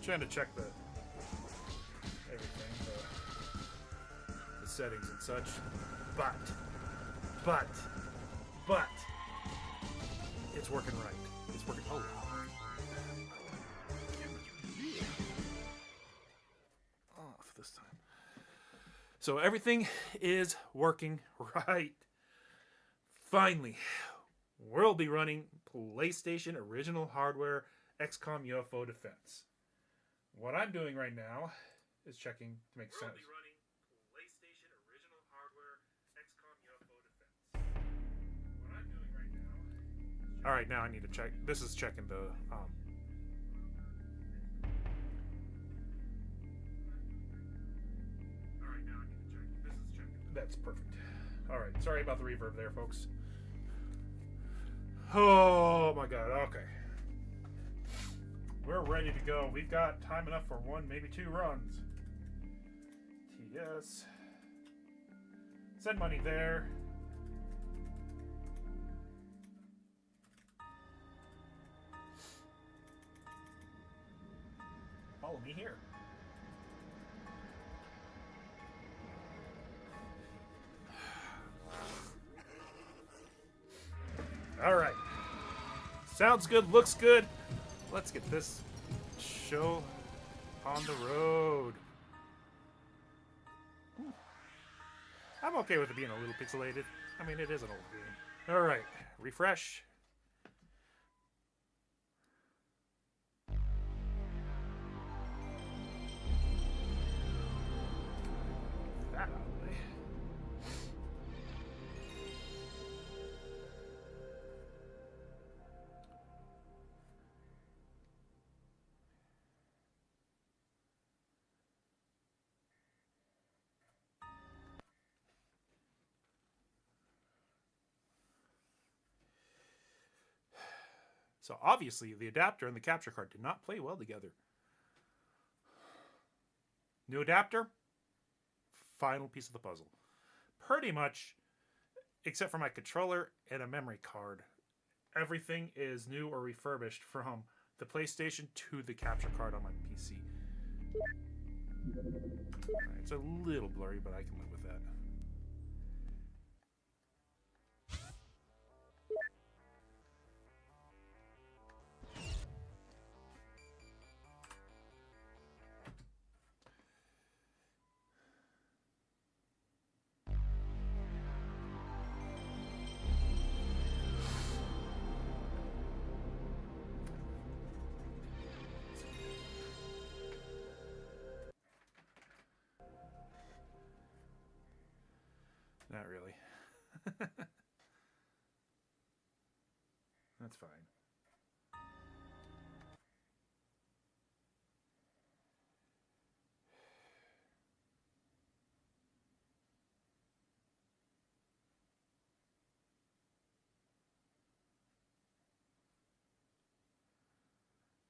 trying to check the everything, the settings and such. But it's working right. It's working. Oh, off this time. So everything is working right. Finally, we'll be running PlayStation original hardware XCOM UFO Defense. What I'm doing right now is checking to make sense. We'll be running PlayStation original hardware XCOM UFO Defense. What I'm doing right now. All right, now I need to check. This is checking the. All right, now I need to check. This is checking. That's perfect. All right, sorry about the reverb there, folks. Oh my God. Okay. We're ready to go. We've got time enough for one, maybe two runs. TS. Send money there. Follow me here. All right. Sounds good, looks good. Let's get this show on the road. I'm okay with it being a little pixelated. I mean, it is an old game. All right, refresh. That out of the way. So obviously, the adapter and the capture card did not play well together. New adapter, final piece of the puzzle. Pretty much, except for my controller and a memory card, everything is new or refurbished from the PlayStation to the capture card on my PC. Right, it's a little blurry, but I can live with that. Not really. That's fine.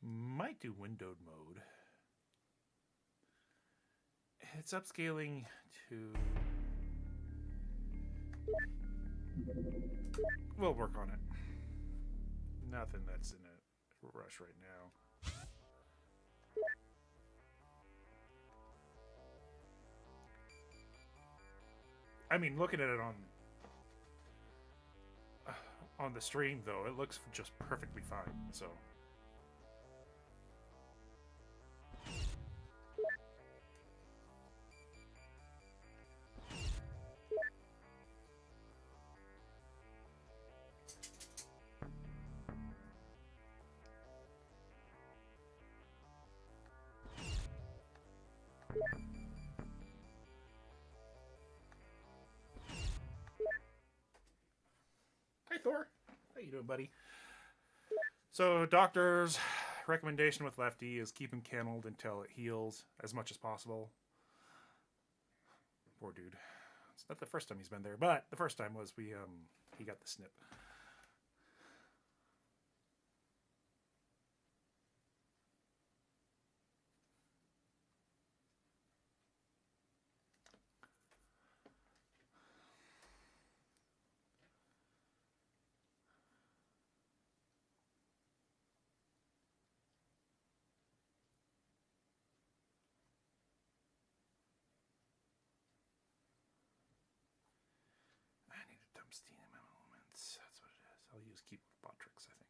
Might do windowed mode. It's upscaling to... We'll work on it. Nothing that's in a rush right now. I mean, looking at it on the stream, though, it looks just perfectly fine, so... Hi, Thor. How you doing, buddy? So, doctor's recommendation with Lefty is keep him kenneled until it heals as much as possible. Poor dude. It's not the first time he's been there, but the first time was he got the snip. Steam elements. That's what it is. I'll use keyboard bot tricks, I think.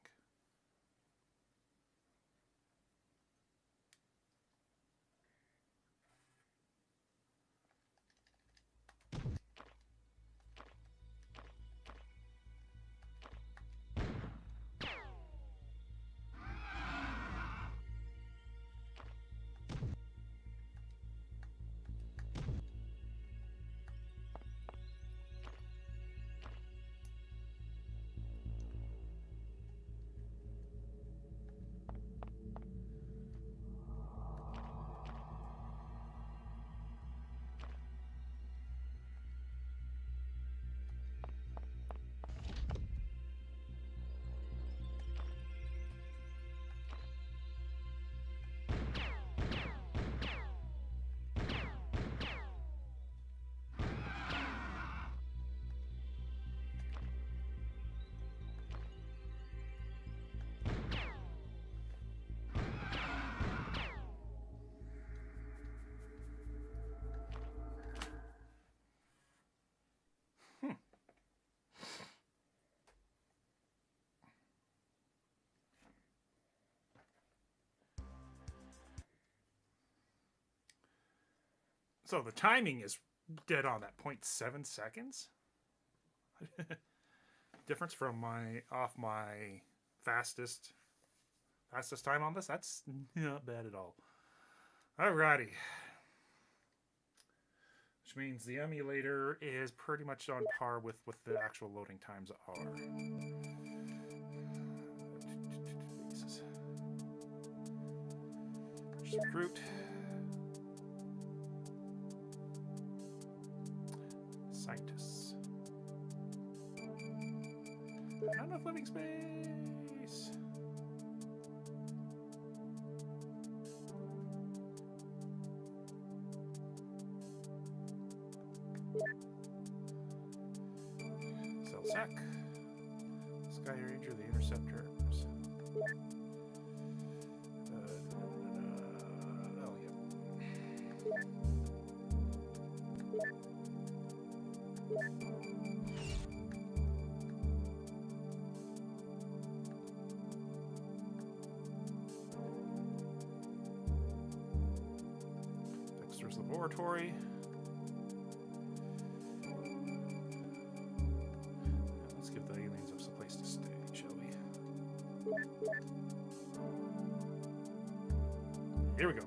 So the timing is dead on at 0.7 seconds. Difference from my fastest time on this. That's not bad at all. Alrighty. Which means the emulator is pretty much on par with what the actual loading times are. Some fruit. Scientists. Not enough living space. Cell sack. Sky Ranger, the Interceptors. Oh, yeah. Dexter's Laboratory. Let's give the aliens a place to stay, shall we? Here we go.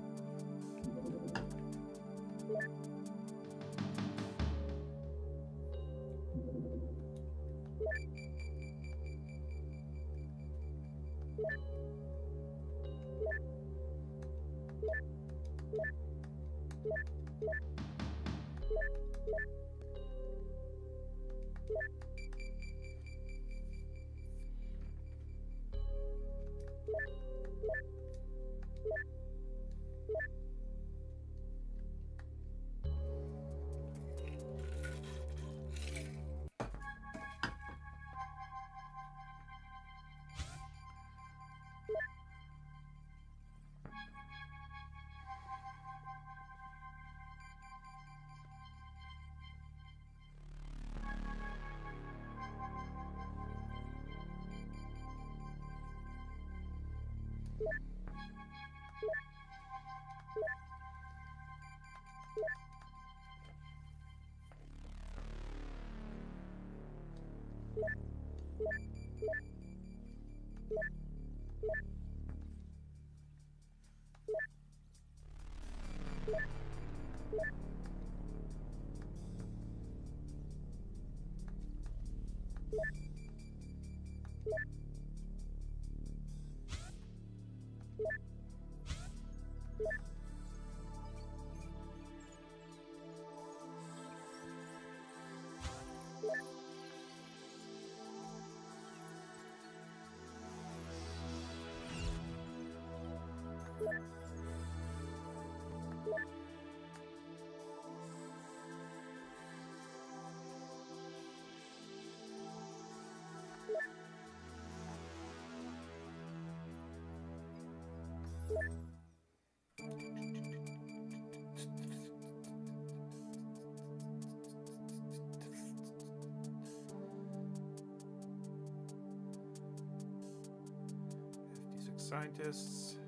scientists,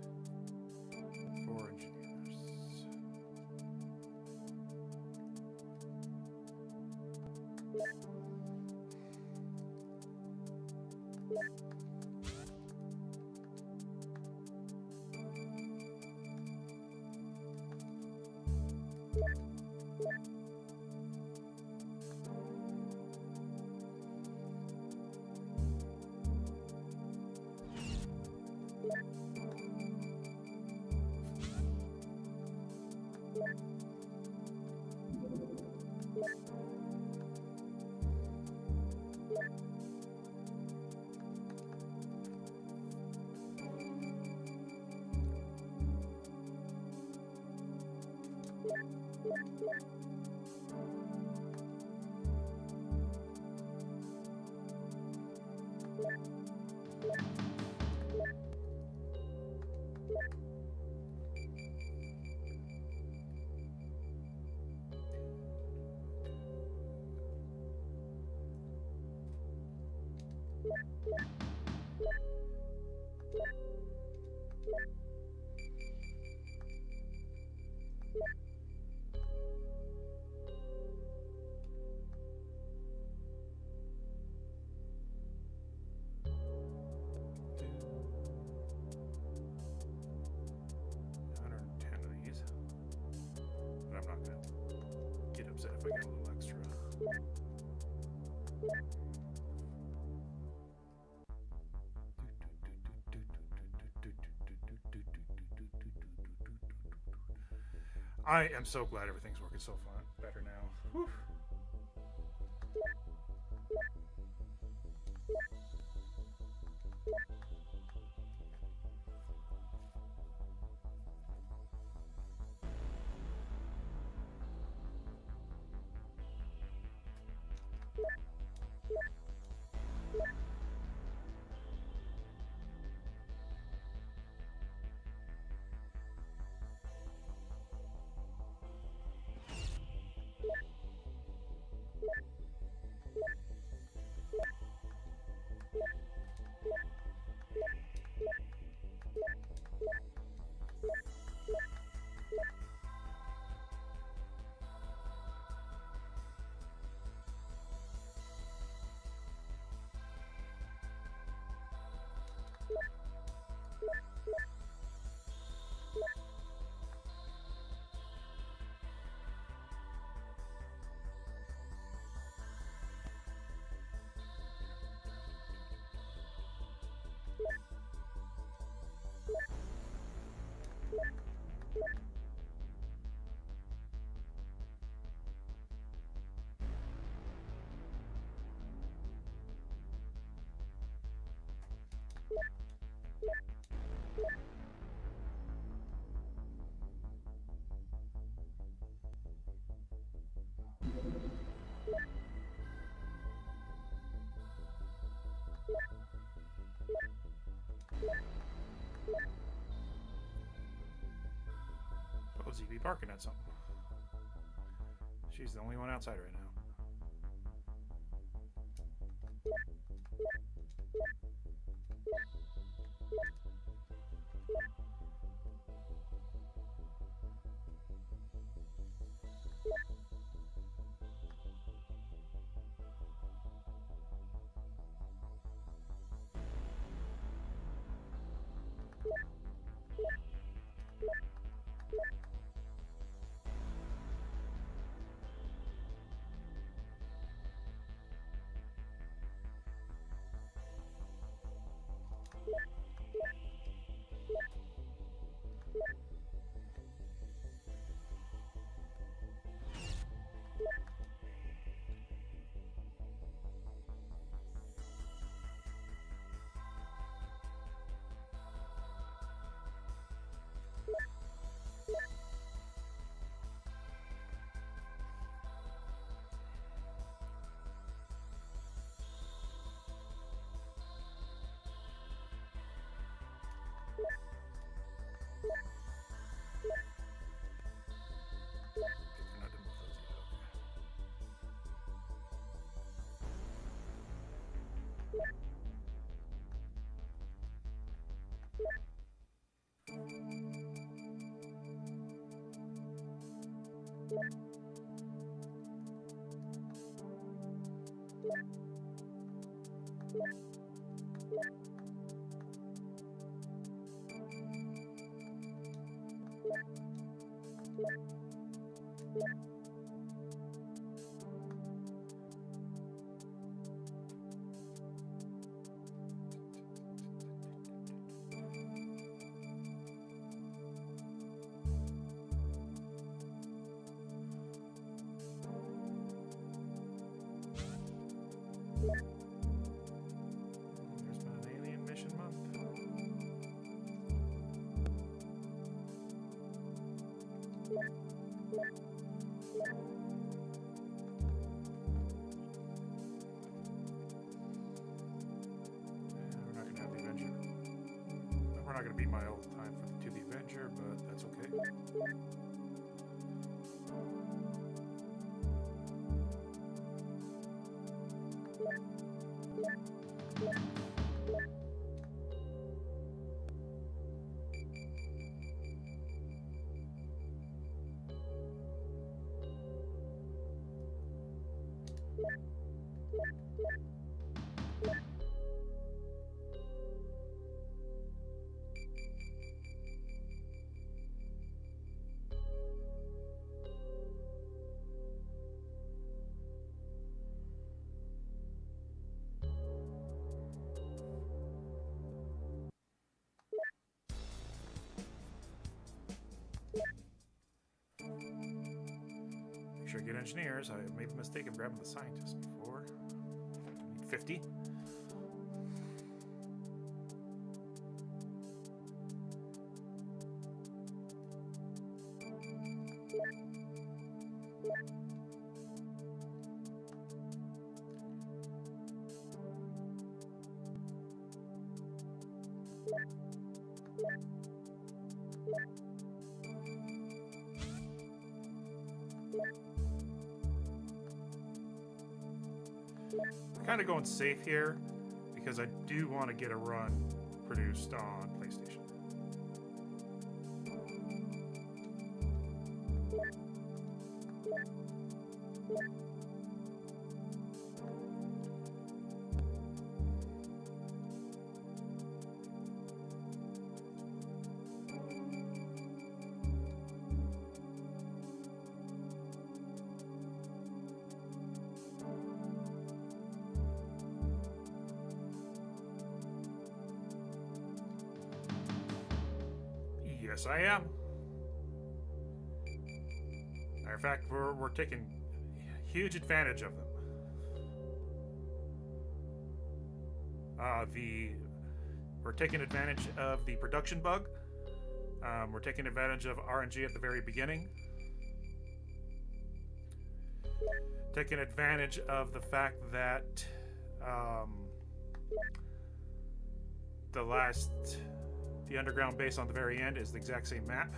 4 engineers. If I get a little extra. I am so glad everything's working so fun better now. Whew. Rosie be barking at something. She's the only one outside right now. There's been an alien mission month. We're not gonna have the Avenger. We're not gonna beat my old time to the Avenger, but that's okay. Make sure I get engineers. I made the mistake of grabbing the scientists before. I need 50. I'm kind of going safe here because I do want to get a run produced on PlayStation. Yes, I am. Matter of fact, we're taking huge advantage of them. We're taking advantage of the production bug. We're taking advantage of RNG at the very beginning. Taking advantage of the fact that the underground base on the very end is the exact same map.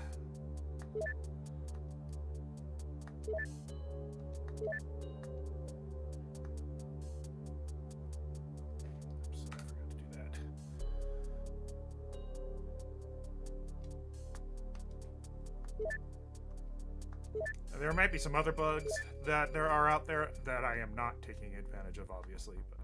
Oops, I forgot to do that. There might be some other bugs that there are out there that I am not taking advantage of, obviously, but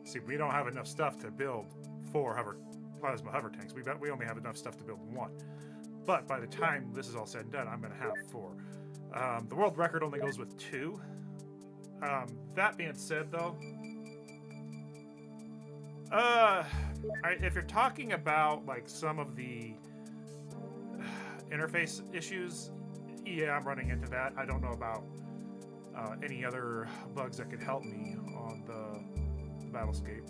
see, we don't have enough stuff to build 4 plasma hover tanks. We only have enough stuff to build 1. But by the time this is all said and done, I'm going to have 4. The world record only goes with 2. That being said, though, if you're talking about like some of the interface issues, yeah, I'm running into that. I don't know about any other bugs that could help me on the Battlescape.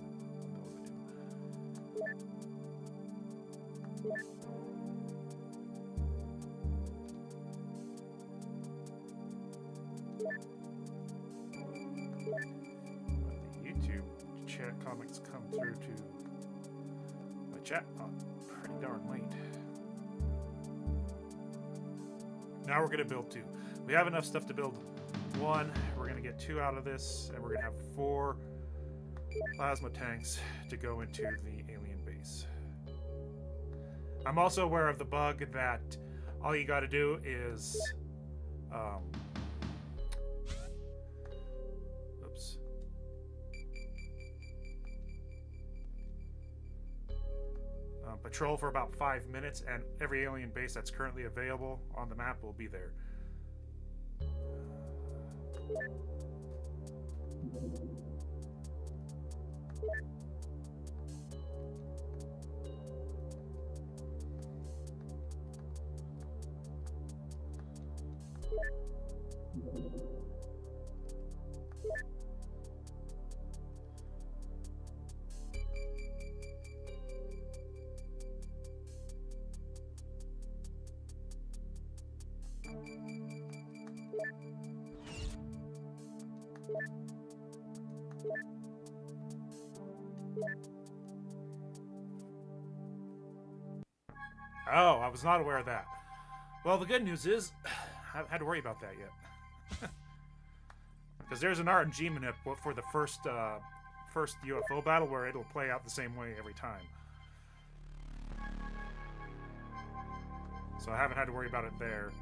The YouTube chat comments come through to my chat pretty darn late. Now we're going to build 2. We have enough stuff to build 1. We're going to get 2 out of this, and we're going to have 4 plasma tanks to go into the alien base. I'm also aware of the bug that all you got to do is, oops. Patrol for about 5 minutes, and every alien base that's currently available on the map will be there. Oh, I was not aware of that. Well, the good news is, I haven't had to worry about that yet. Because there's an RNG manip for the first UFO battle where it'll play out the same way every time. So I haven't had to worry about it there.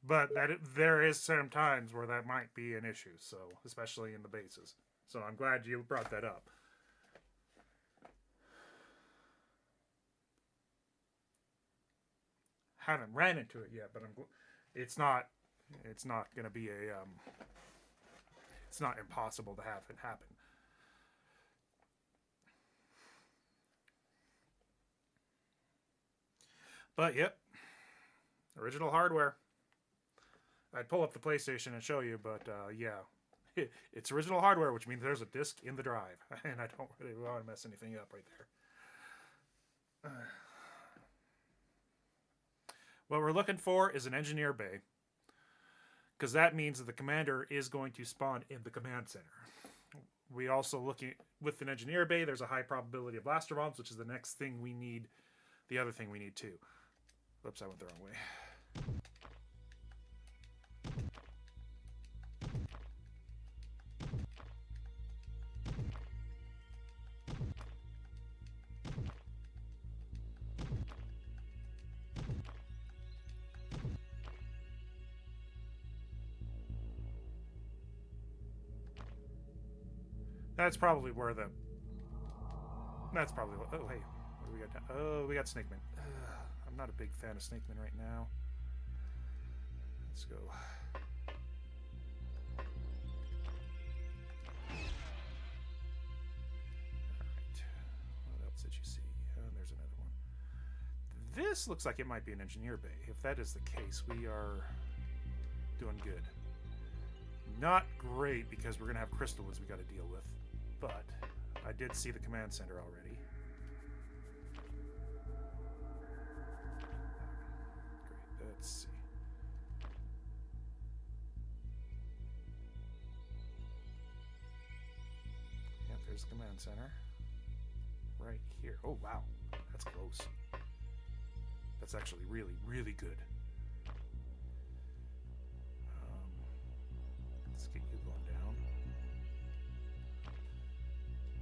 But there is certain times where that might be an issue, so especially in the bases. So I'm glad you brought that up. Haven't ran into it yet, but it's not going to be a it's not impossible to have it happen. But yep, original hardware. I'd pull up the PlayStation and show you, but yeah, it's original hardware, which means there's a disc in the drive, and I don't really want to mess anything up right there. What we're looking for is an engineer bay, because that means that the commander is going to spawn in the command center. We also looking with an engineer bay, there's a high probability of blaster bombs, which is the next thing we need, the other thing we need too. Oops, I went the wrong way. That's probably where the... That's probably what... Oh, hey. What do we got down? Oh, we got Snake Man. I'm not a big fan of Snake Man right now. Let's go. Alright. What else did you see? There's another one. This looks like it might be an engineer bay. If that is the case, we are doing good. Not great, because we're going to have crystals we got to deal with. But I did see the command center already. Great, let's see. Yep, there's the command center. Right here. Oh, wow. That's close. That's actually really, really good. Let's get you going down.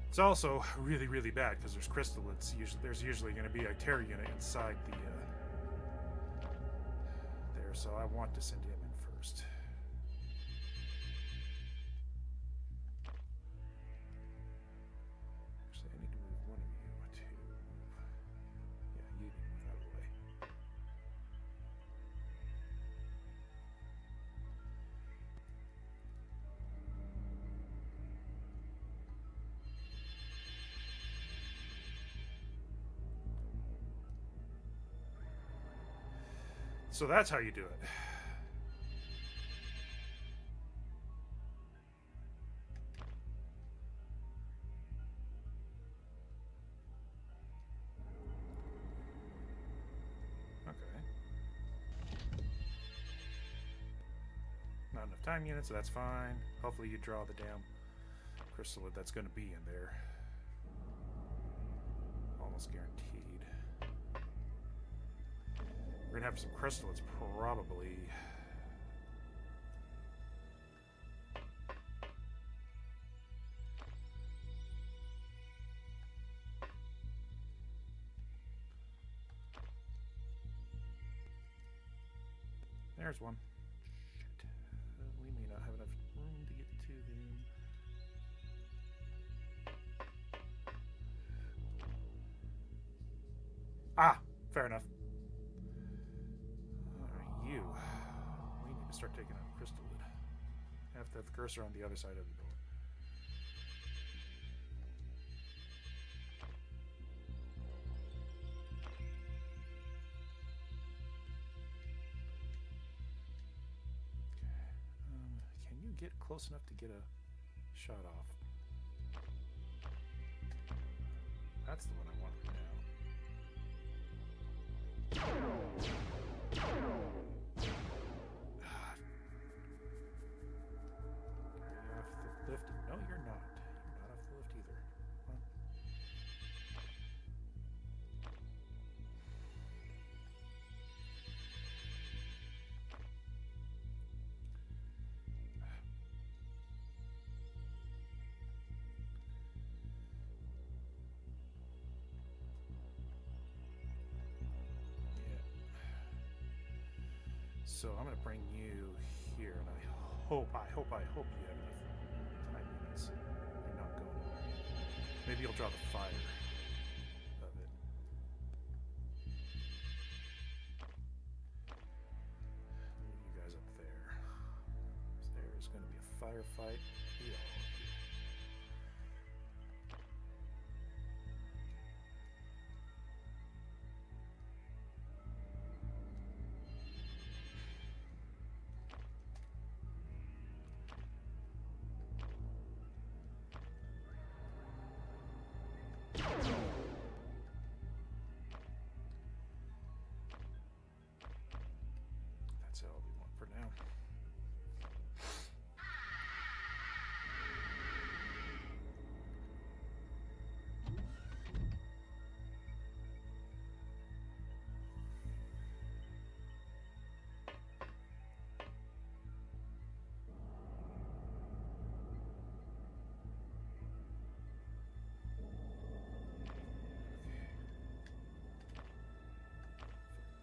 It's also really, really bad because there's crystal. There's usually going to be a terror unit inside the there, so I want to send him in first. Actually, I need to move one of you to move. Yeah, you need to move out of the way. So that's how you do it. Okay. Not enough time units, so that's fine. Hopefully you draw the damn chrysalid that's going to be in there. Almost guaranteed. We're going to have some chrysalids probably. There's one. Shit. We may not have enough room to get to him. Ah, fair enough. Alright, you. We need to start taking out crystalid. Have to have the cursor on the other side of the door. Can you get close enough to get a shot off? That's the one I want right now. You're off the lift. No, you're not. You're not off the lift either. Huh? So I'm going to bring you here, and I hope you have enough time units. You're not going away. Maybe you'll draw the fire of it. Move you guys up there. There's going to be a firefight. Yeah. That's all we want for now.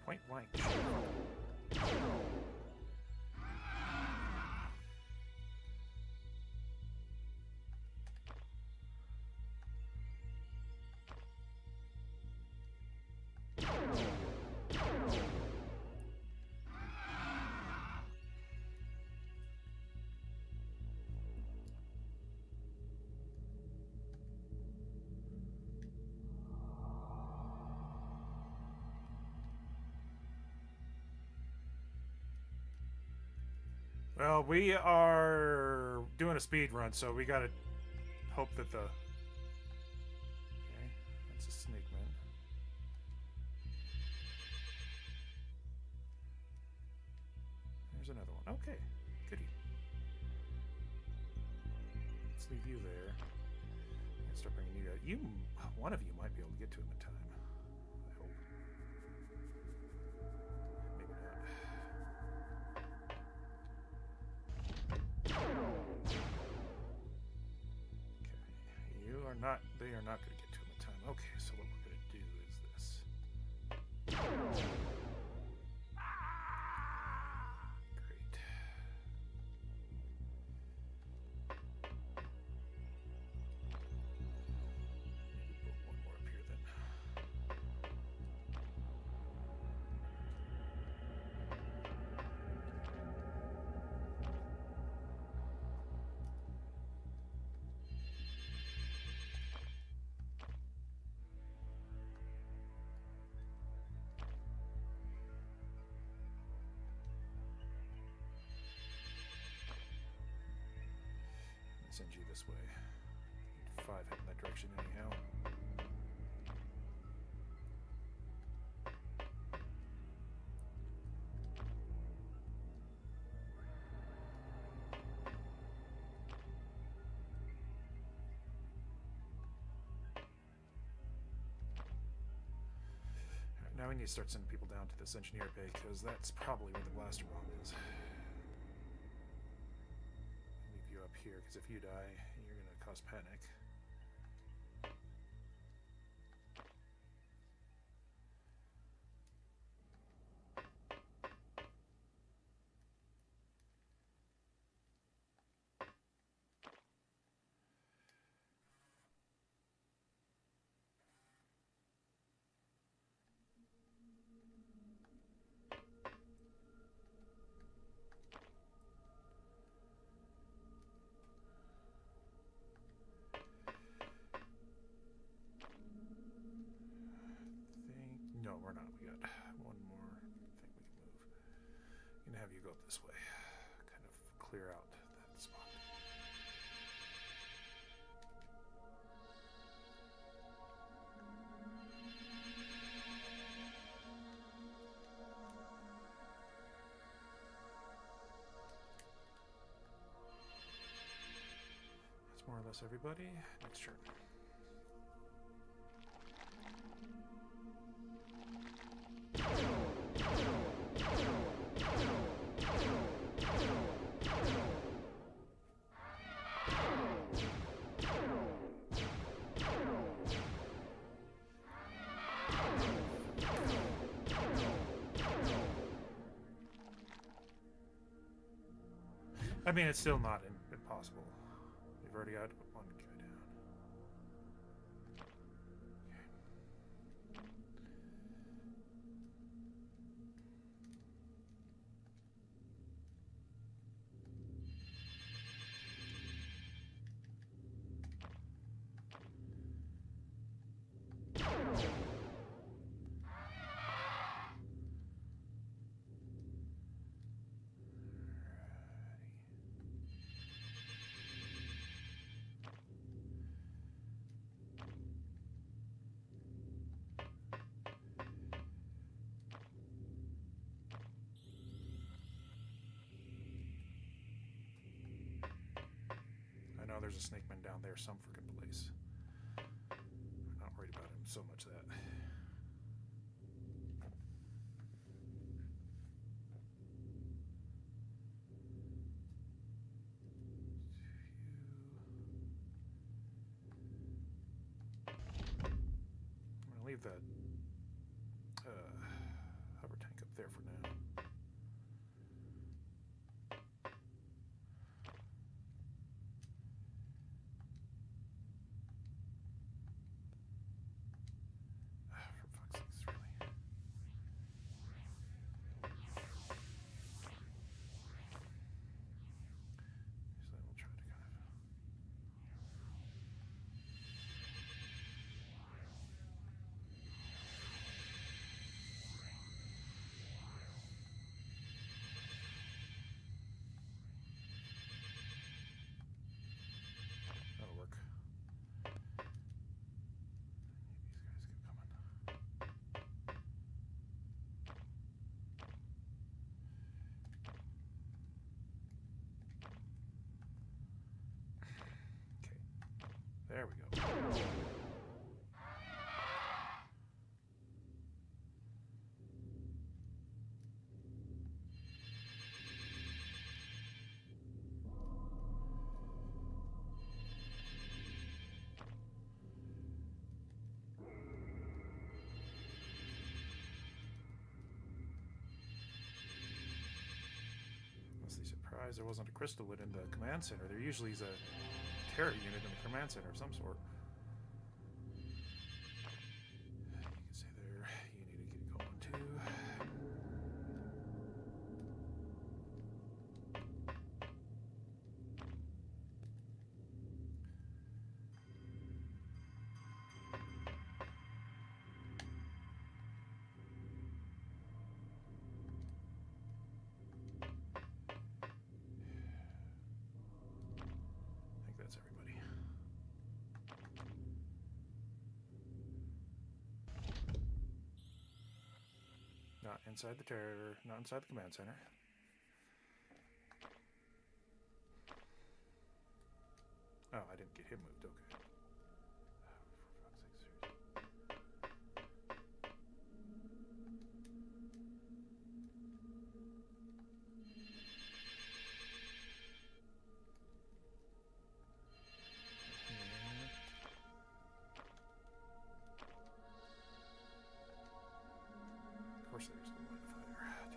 Point blank. Well, we are doing a speed run, so we gotta hope that the... Okay, that's a snake man. There's another one. Okay, goody. Let's leave you there. And start bringing you out. One of you might be able to get to him in time. I hope. Maybe not. They are not going to get to him in time. Okay, so what we're going to do is this. Great. Maybe put one more up here then. Send you this way. 5 heading that direction anyhow. Now we need to start sending people down to this engineer bay, because that's probably where the blaster bomb is. Leave you up here, because if you die, you're going to cause panic. No, we're not. We got one more thing we can move. I'm gonna have you go up this way. Kind of clear out that spot. That's more or less everybody. Next turn. I mean, it's still not impossible. We've already got one guy down. There's a snake man down there some freaking place. I'm not worried about him so much that. I'm gonna leave that hover tank up there for now. There we go. Honestly surprised there wasn't a crystal in the command center. There usually is a terror unit in the command center of some sort. You can say there, you need to get going too. I think that's everybody. Not inside the terror, not inside the command center. Oh, I didn't get him moved, okay. For fuck's sake, seriously. course there's a line of fire.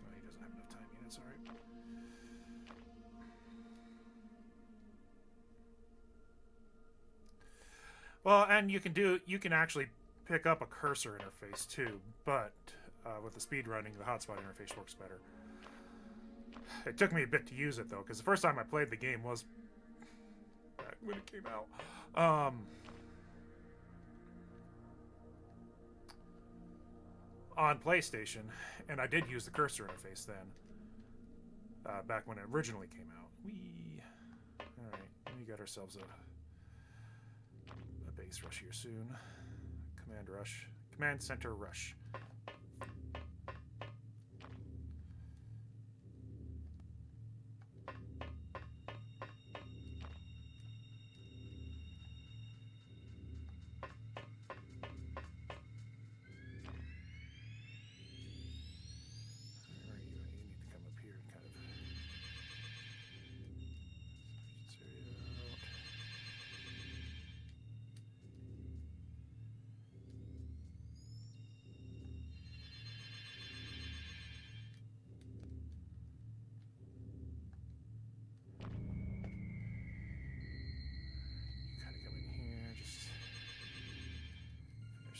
Oh, he doesn't have enough time yet, it's alright. Well, and you can actually pick up a cursor interface too, but with the speedrunning, the hotspot interface works better. It took me a bit to use it though, because the first time I played the game was back when it came out. On PlayStation, and I did use the cursor interface then, back when it originally came out. Alright, we got ourselves a base rush here soon. Command rush. Command center rush.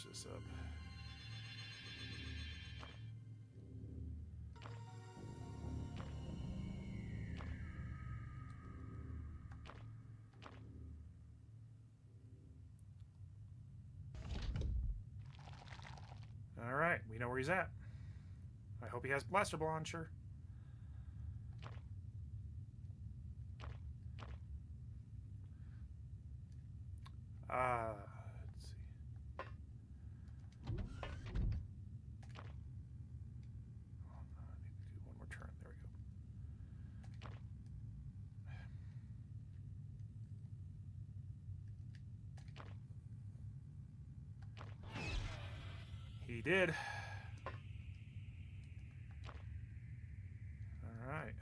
This up. All right, we know where he's at. I hope he has blaster launcher. Let's see. Oh, no, I need to do one more turn. There we go. He did. All right.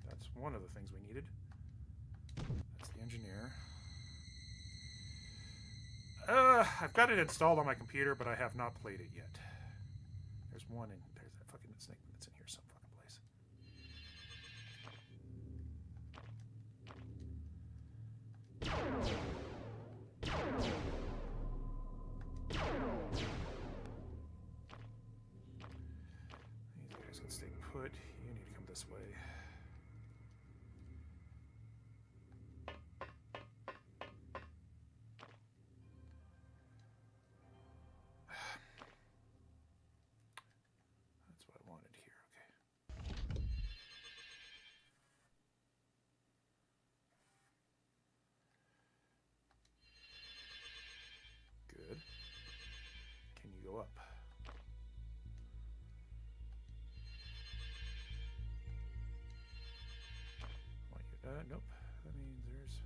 That's one of the things we needed. That's the engineer. I've got it installed on my computer, but I have not played it yet. There's one in... There's that fucking snake that's in here some fucking place. These guys can stay put. You need to come this way. Up. Nope. That means there's...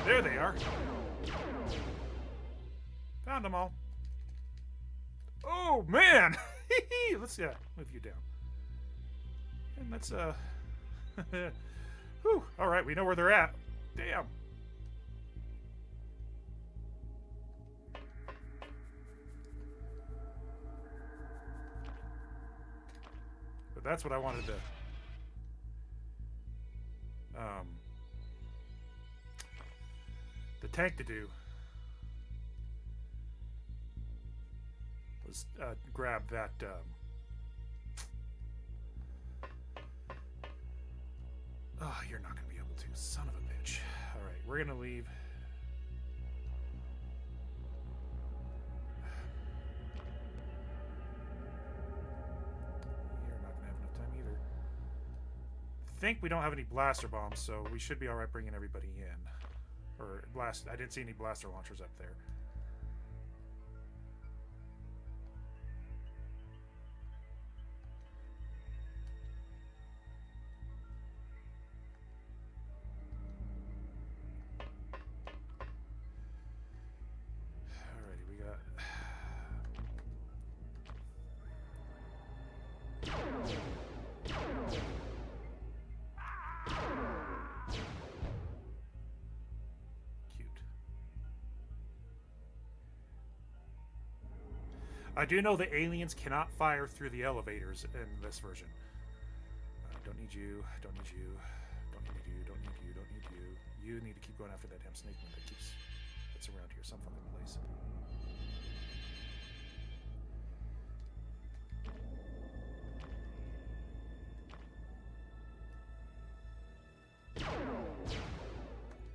There they are. Found them all. Oh man! Let's move you down. And let's whew. All right, we know where they're at. Damn. But that's what I wanted to the tank to do was grab that oh, you're not gonna be able to, son of a bitch. Alright, we're gonna leave. You're not gonna have enough time either. I think we don't have any blaster bombs, so we should be alright bringing everybody in. I didn't see any blaster launchers up there. Alrighty, we got. I do know the aliens cannot fire through the elevators in this version. Don't need you. Don't need you. Don't need you. Don't need you. Don't need you. You need to keep going after that damn snake one that's around here some fucking place.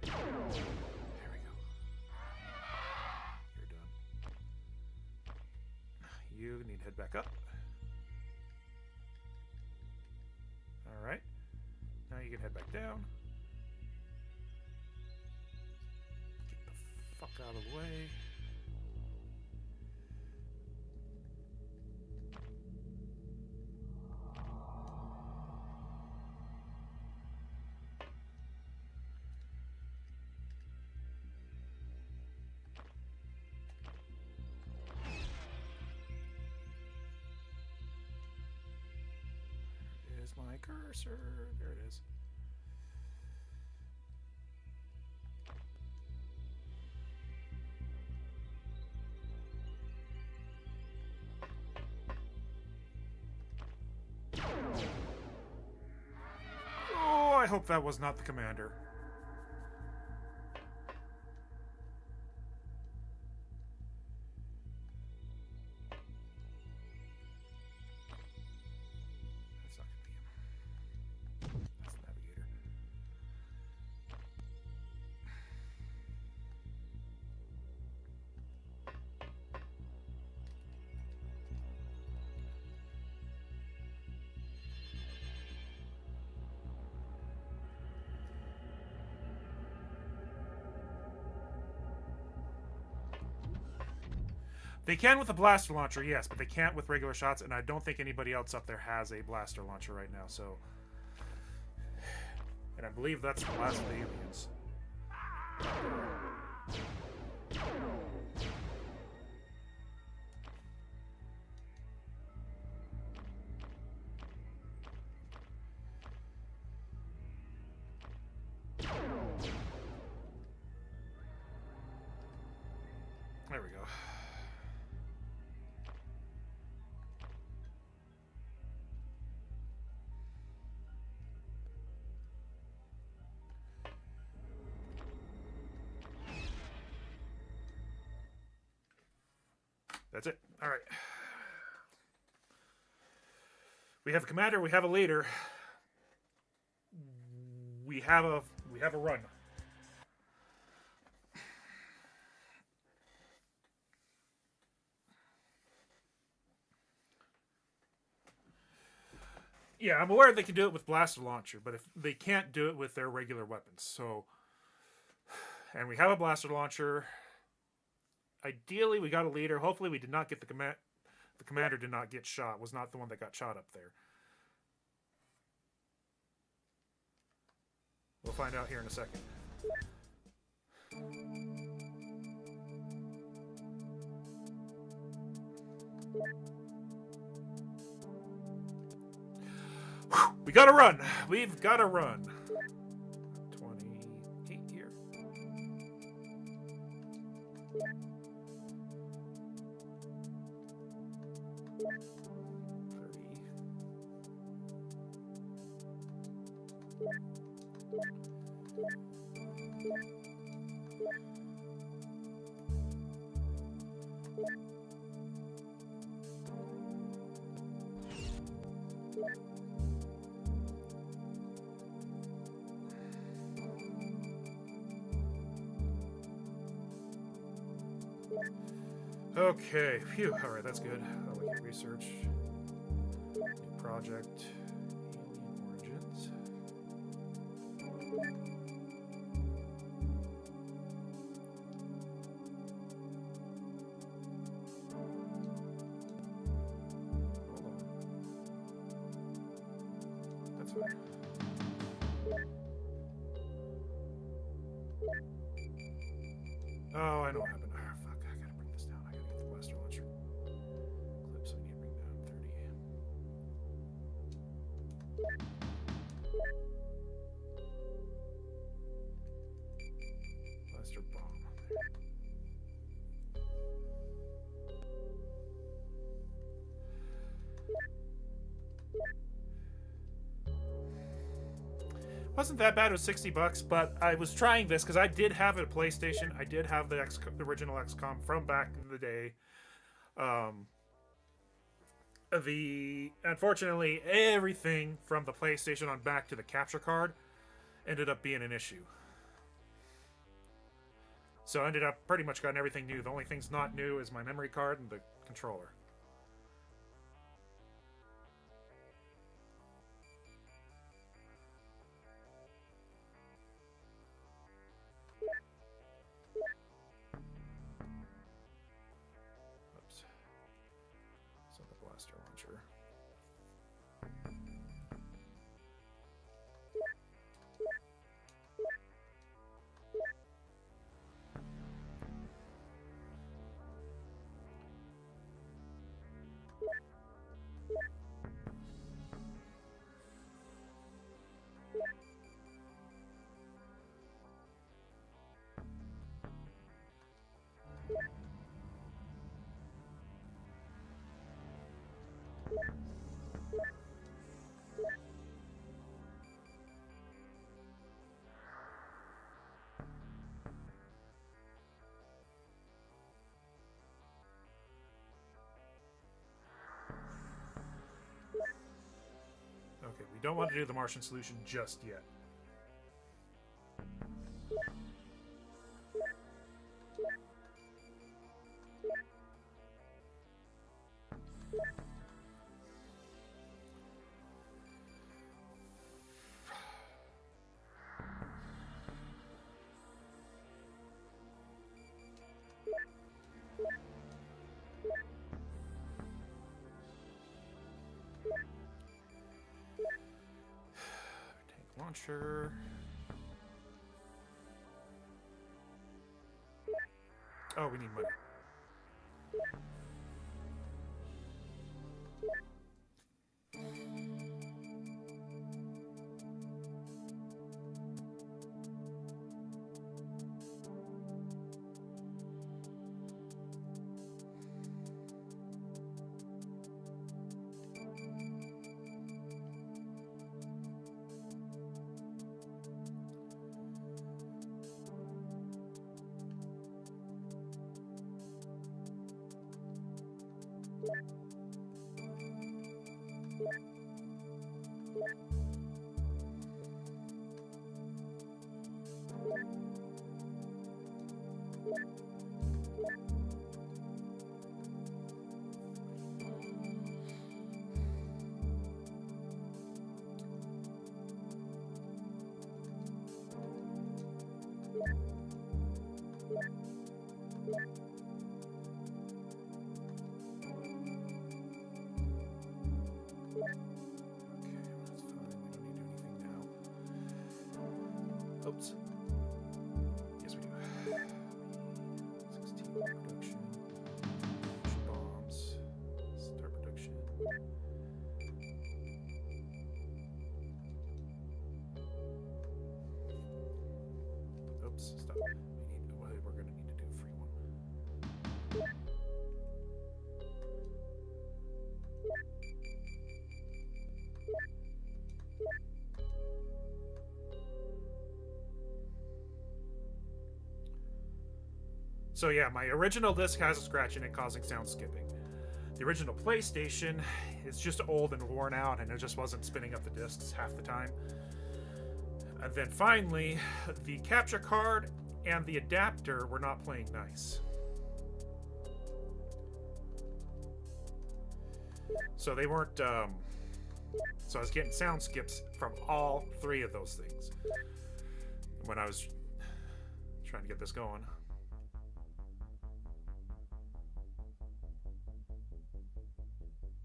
There we go. You're done. You need to head back up. Alright. Now you can head back down. Get the fuck out of the way. Is my cursor? There it is. Oh, I hope that was not the commander. That's not going to be him. That's the navigator. They can with a blaster launcher, yes, but they can't with regular shots, and I don't think anybody else up there has a blaster launcher right now, so... And I believe that's the last of the aliens. There we go. That's it. All right. We have a commander. We have a leader. We have a run. Yeah, I'm aware they can do it with blaster launcher, but if they can't do it with their regular weapons, so. And we have a blaster launcher. Ideally, we got a leader. Hopefully, we did not get the commander did not get shot. Was not the one that got shot up there. We'll find out here in a second. Whew, we gotta run. We've gotta run. 28 here. 30. Okay, phew. All right, that's good. We can research. New project. Alien origins. fine. Oh, I know what happened. Oh, fuck, I gotta bring this down. I gotta get the blaster launcher clip, so I need to bring down 30. Blaster bomb. Wasn't that bad. It was $60, but I was trying this because I did have a PlayStation. I did have the original XCOM from back in the day. Unfortunately, everything from the PlayStation on back to the capture card ended up being an issue. So I ended up pretty much gotten everything new. The only thing's not new is my memory card and the controller. Oops. So the blaster launcher. Okay, we don't want to do the Martian solution just yet. Tank launcher. Oh, we need money. Oops. Yes, we do. 16 production. Bombs. Start production. Oops. Stop. We're going to need to do a free one. So yeah, my original disc has a scratch in it causing sound skipping. The original PlayStation is just old and worn out, and it just wasn't spinning up the discs half the time. And then finally, the capture card and the adapter were not playing nice. So they weren't, so I was getting sound skips from all three of those things when I was trying to get this going.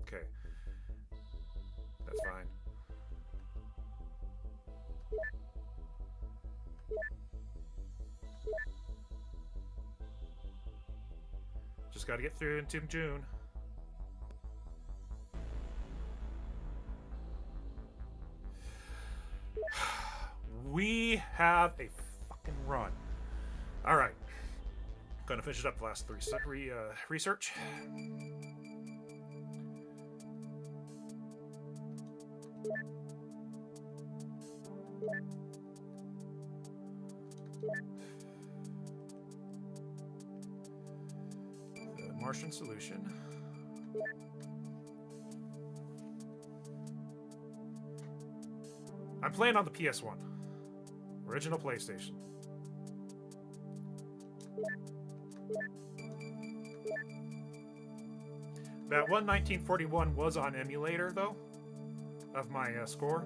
Okay. That's fine. Just got to get through into June. We have a fucking run. All right. Gonna finish up the last three research. The Martian solution. I'm playing on the PS1. Original PlayStation. That one 1941 was on emulator, though, of my score.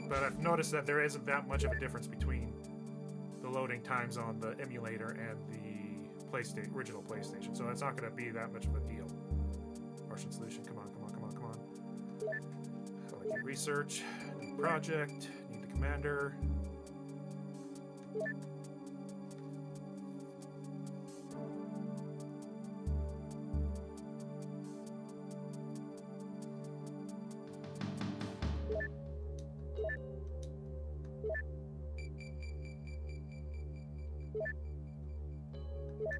But I've noticed that there isn't that much of a difference between the loading times on the emulator and the original PlayStation, so it's not going to be that much of a deal. Martian solution, come on, come on, come on, come on. I like research, need project, need the commander.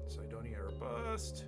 Cydonia or bust.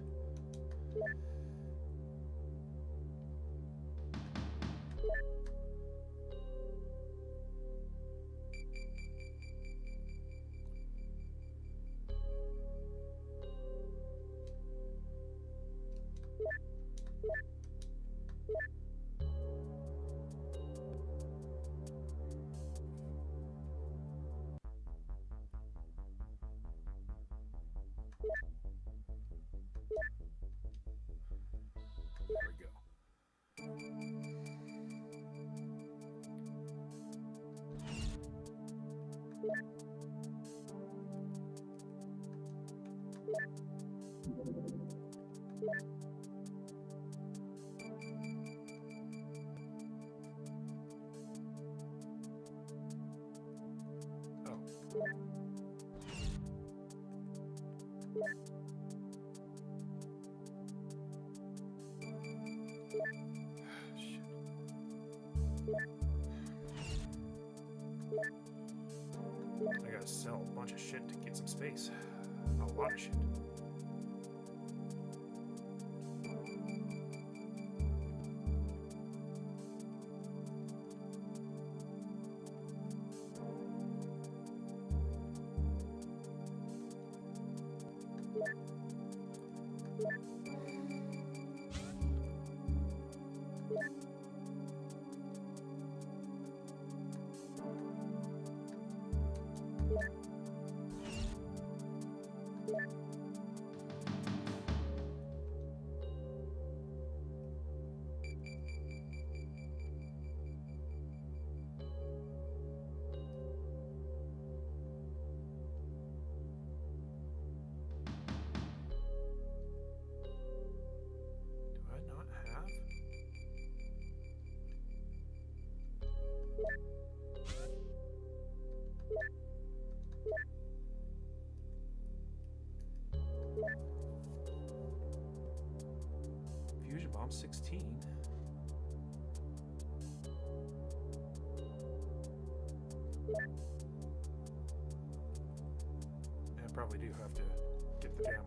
There we go. Oh. Shit. I gotta sell a bunch of shit to get some space. A lot of shit. Fusion Bomb 16. I probably do have to get the damn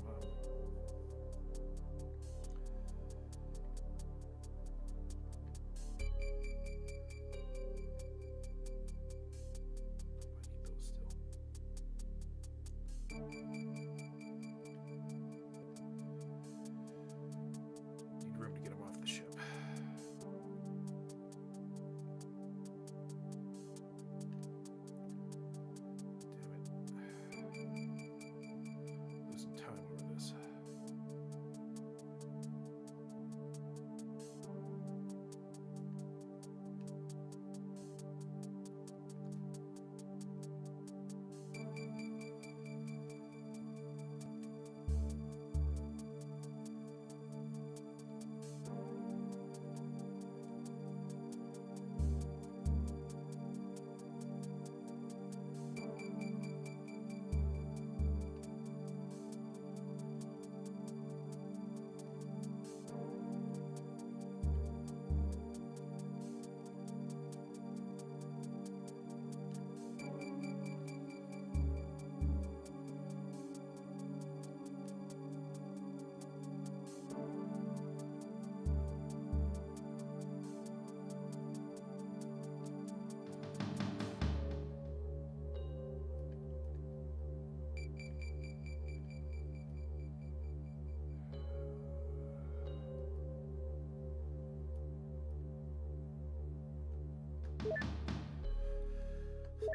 time over this.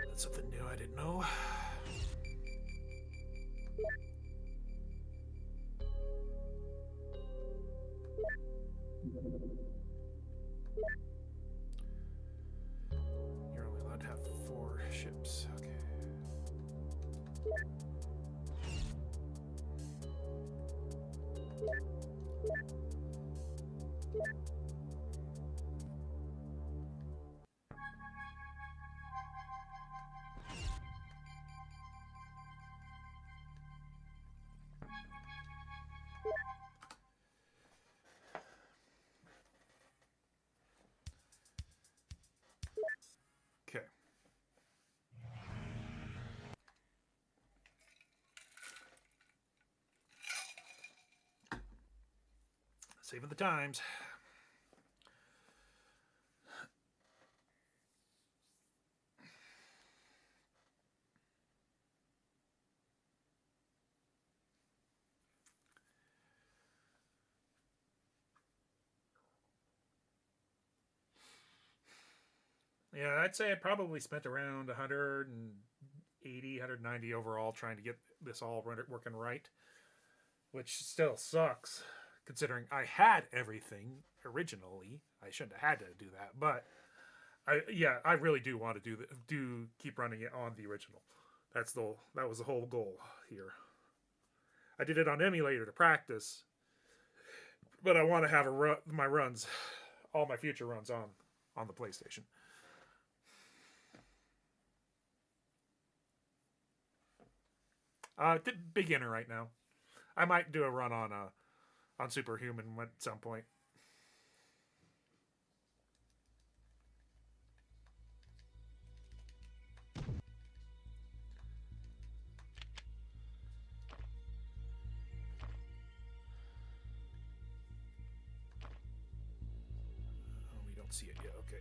That's something new I didn't know. You're only allowed to have 4 ships. Okay. Okay. Saving the times. Yeah, I'd say I probably spent around 180, 190 overall trying to get this all working right, which still sucks considering I had everything originally. I shouldn't have had to do that, but I really do want to do keep running it on the original. That was the whole goal here. I did it on emulator to practice, but I want to have my runs, all my future runs on the PlayStation. Beginner right now. I might do a run on Superhuman at some point. Oh, we don't see it yet. Okay.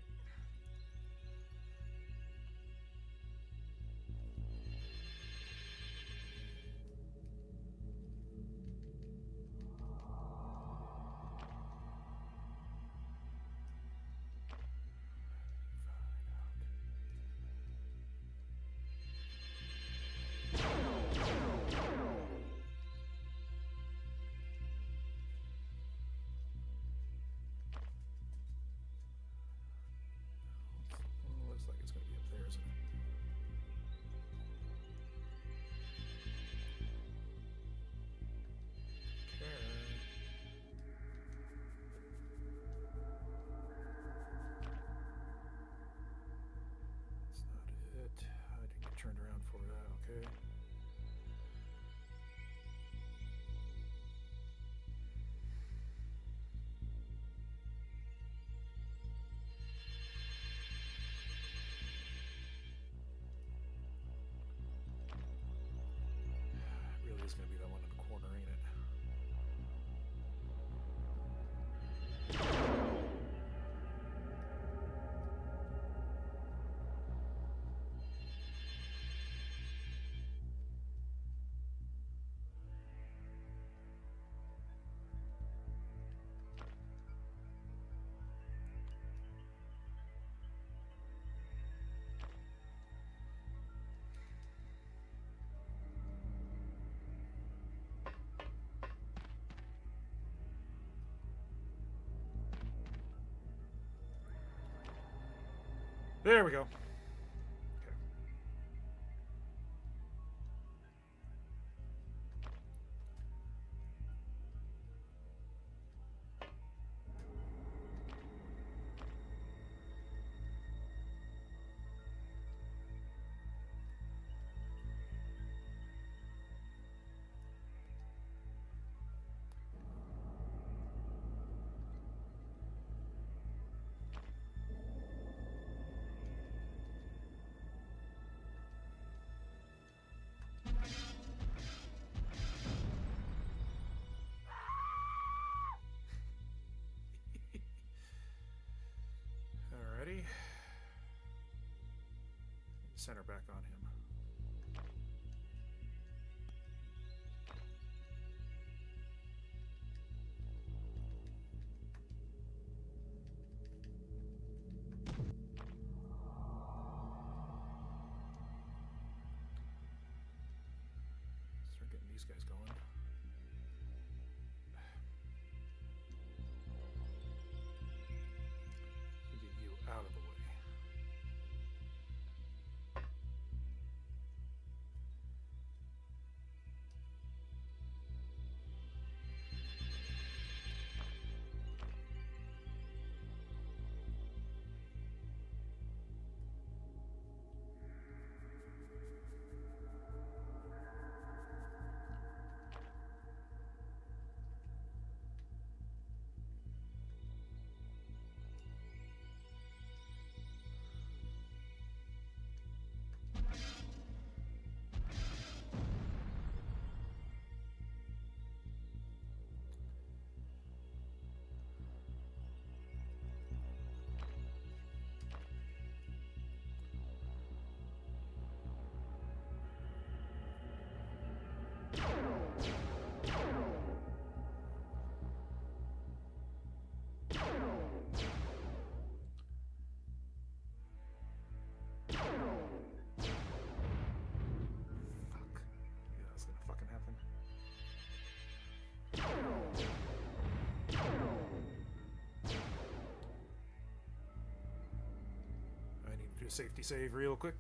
Looks like it's going to be up there, isn't it? That's not it. I didn't get turned around for that. Okay. It really is going to be that one in the corner, ain't it? There we go. Okay. Alrighty. Center back on him. Do a safety save real quick.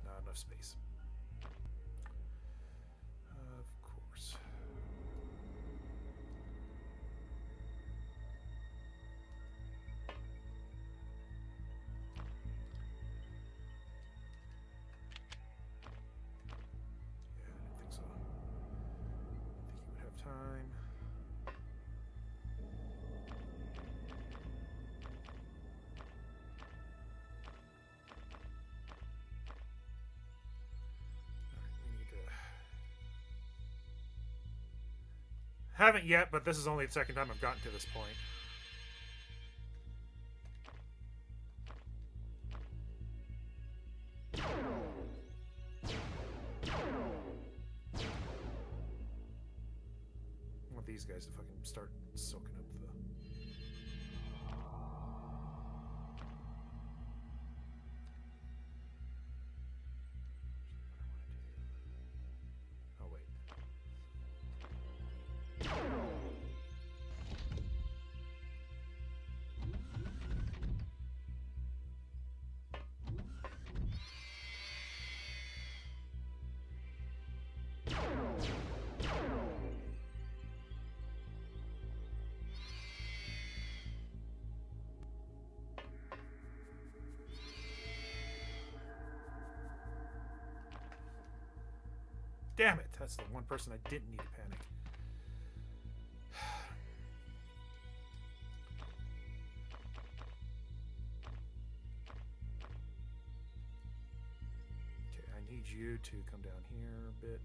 Not enough space. Of course. Time. We need to... Haven't yet, but this is only the second time I've gotten to this point. These guys to fucking start soaking up the... Oh, wait. Damn it! That's the one person I didn't need to panic. Okay, I need you to come down here a bit.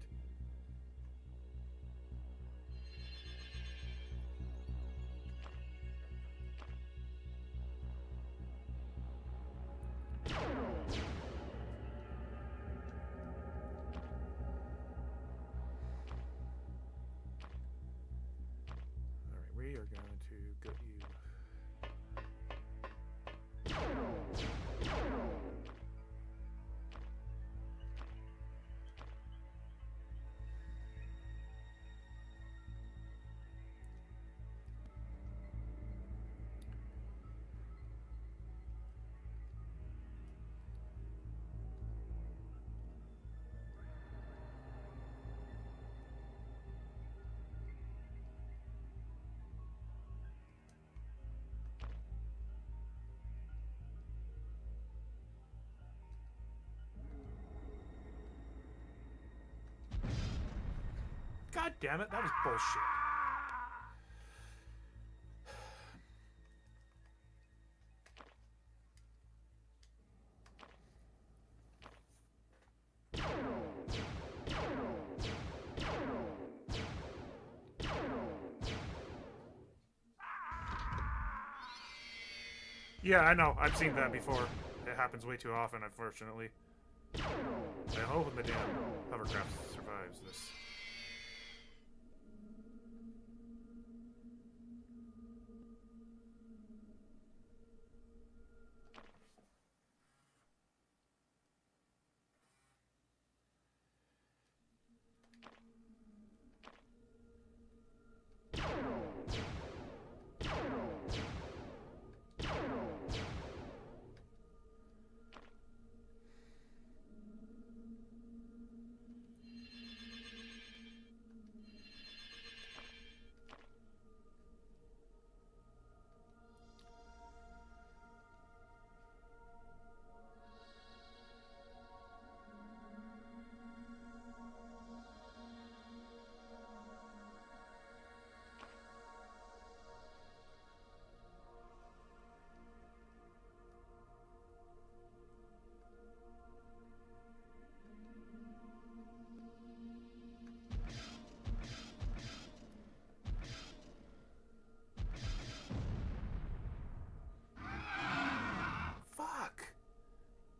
We are going to get you. God damn it, that was bullshit. Yeah, I know. I've seen that before. It happens way too often, unfortunately. I hope the damn hovercraft survives this.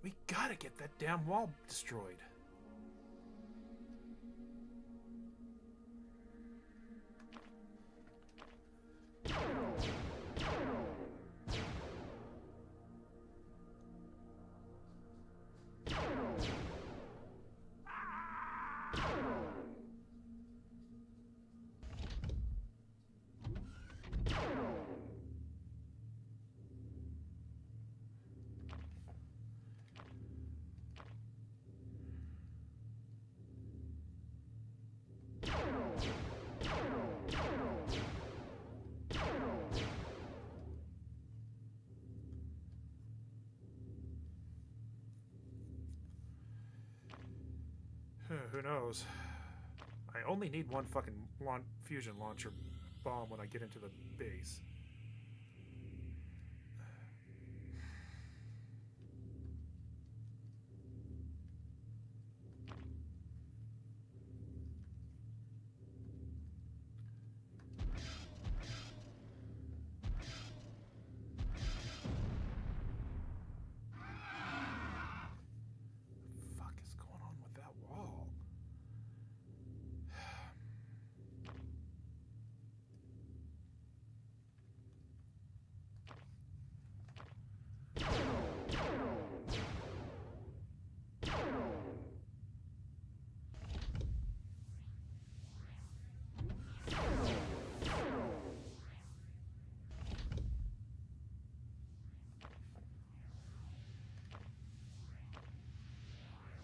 We gotta get that damn wall destroyed. who knows? I only need one fucking fusion launcher bomb when I get into the base.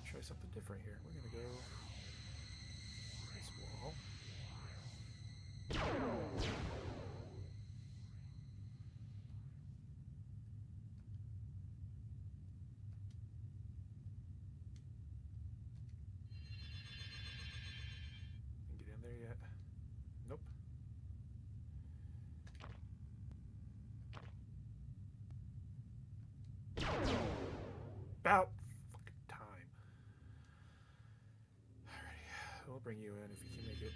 Try something different here. We're gonna go this wall. Can get in there yet? Nope. About fucking time. Alrighty, we'll bring you in if you can make it.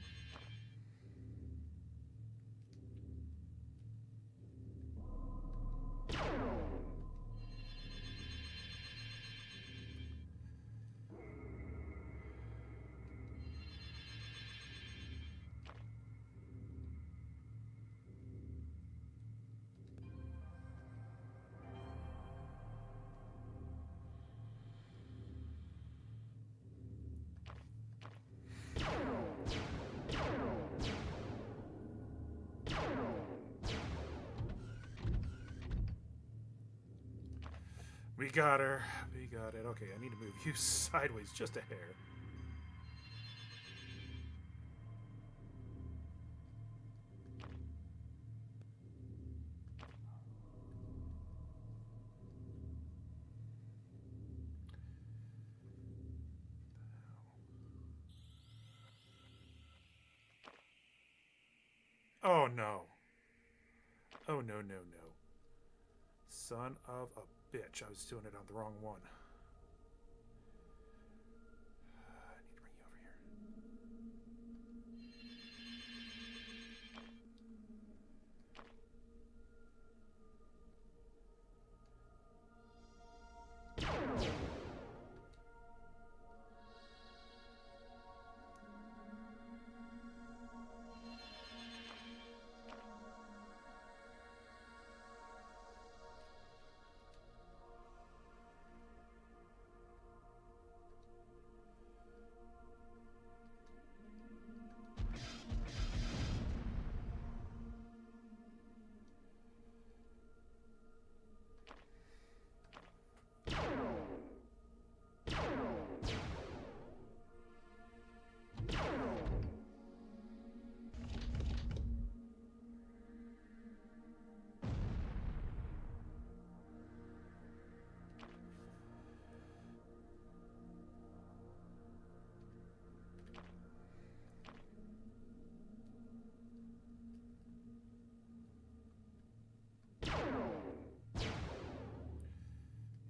We got her. We got it. Okay, I need to move you sideways just a hair. Oh no. Oh no, no, no. Son of a bitch. I was doing it on the wrong one. I need to bring you over here.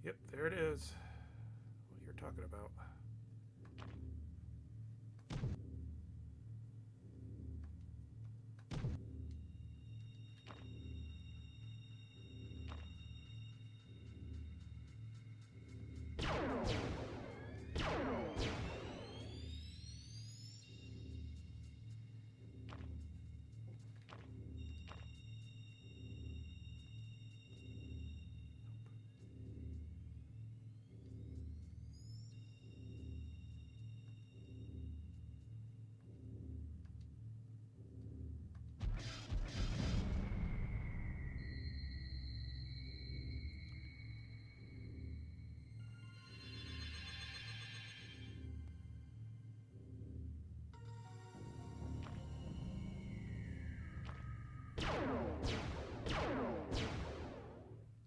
Yep, there it is. What you're talking about.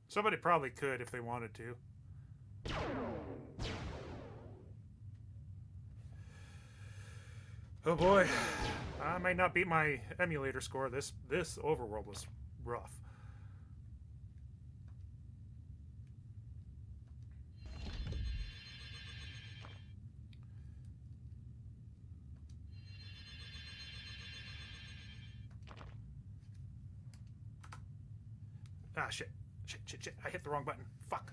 Somebody probably could if they wanted to. Oh boy, I might not beat my emulator score. This overworld was rough. Ah, shit. Shit. I hit the wrong button. Fuck.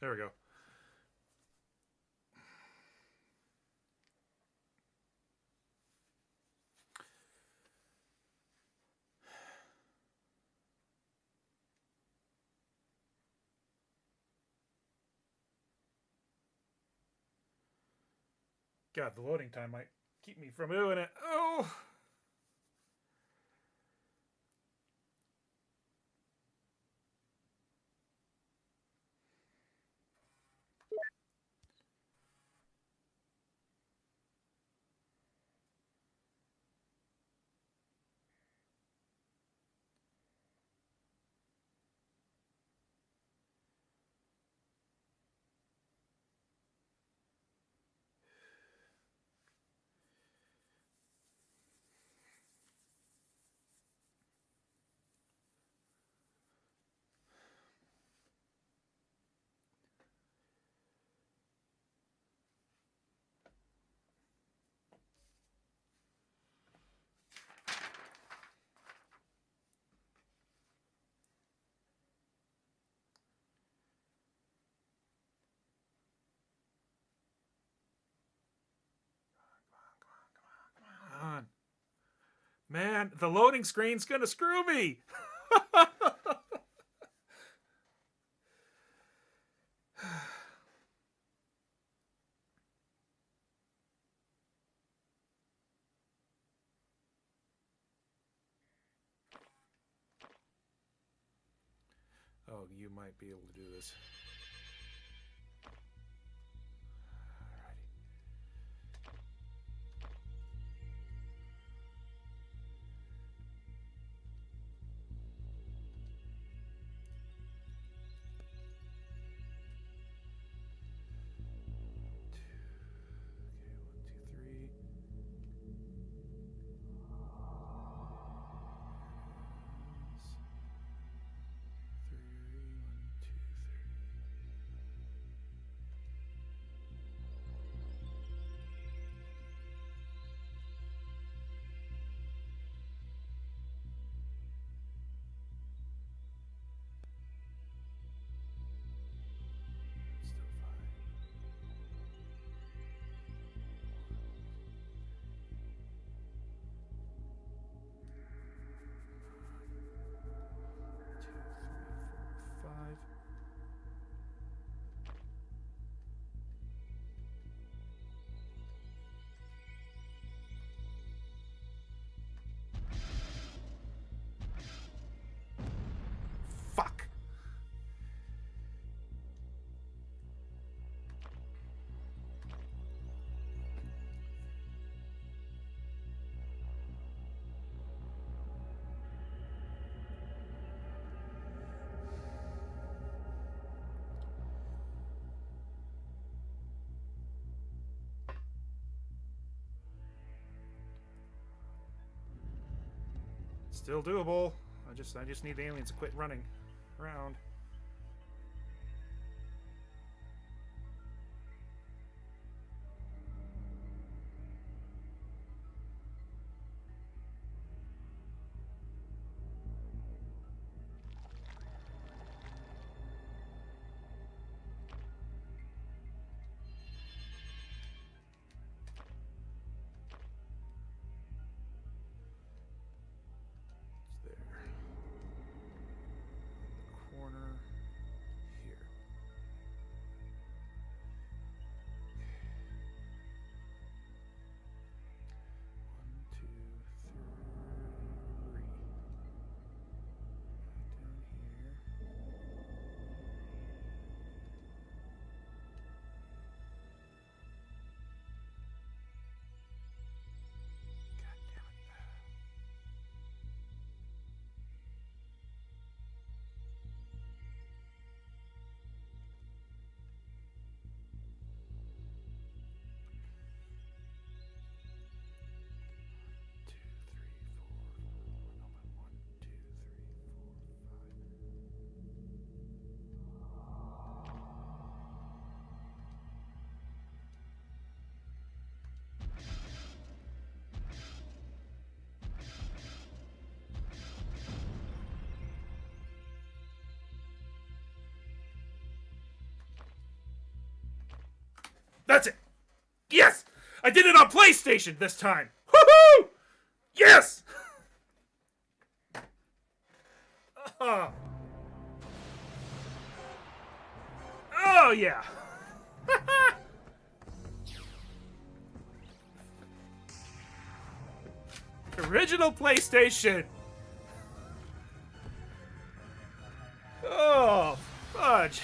There we go. God, the loading time might keep me from doing it. Oh! Come on. Man, the loading screen's gonna screw me! Oh, you might be able to do this. Fuck. Still doable. I just need the aliens to quit running around. It's there. Corner. That's it. Yes! I did it on PlayStation this time. Woohoo! Yes! Oh, yeah. Original PlayStation. Oh, fudge.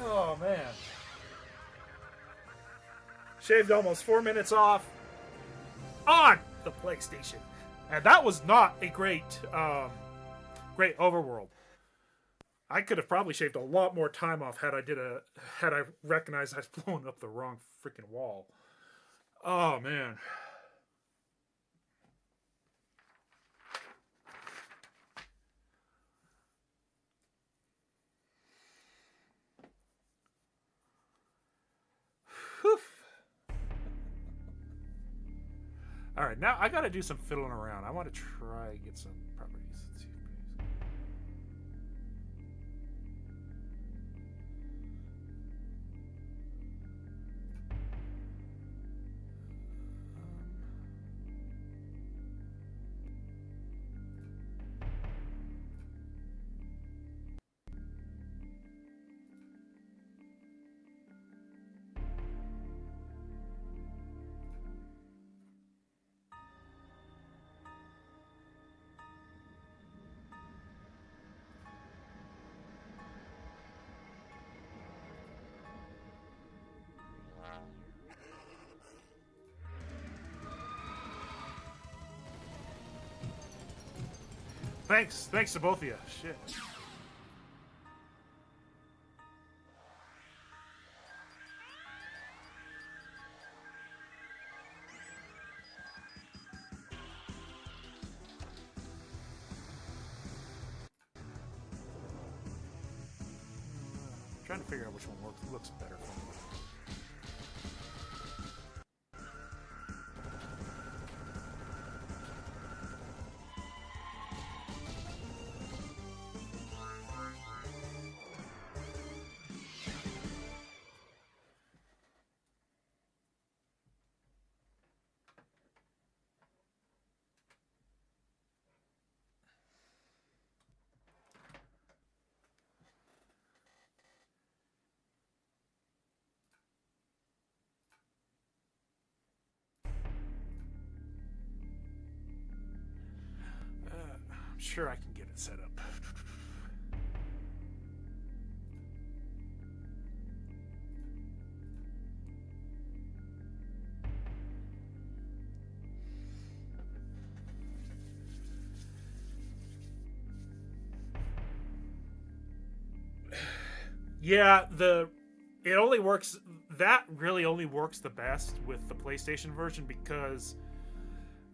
Oh, man. Shaved almost 4 minutes off on the PlayStation. And that was not a great overworld. I could have probably shaved a lot more time off had I recognized I was blowing up the wrong freaking wall. Oh, man. Whew. All right, now I got to do some fiddling around. I want to try and get some properties. Let's see. Thanks to both of you. Shit. Trying to figure out which one looks better for me. I'm sure I can get it set up. Yeah, it only works. That really only works the best with the PlayStation version because,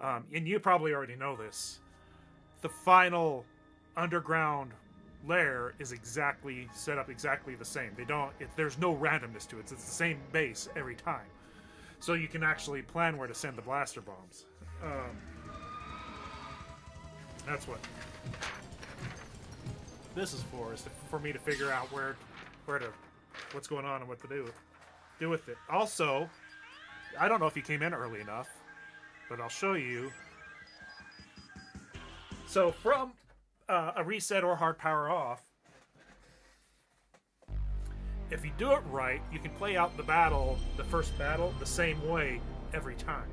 and you probably already know this, the final underground lair is set up exactly the same. There's no randomness to it. It's the same base every time, so you can actually plan where to send the blaster bombs. That's what this is for. Is for me to figure out what's going on and what to do with it. Also, I don't know if you came in early enough, but I'll show you. So from a reset or hard power off, if you do it right, you can play out the first battle, the same way every time.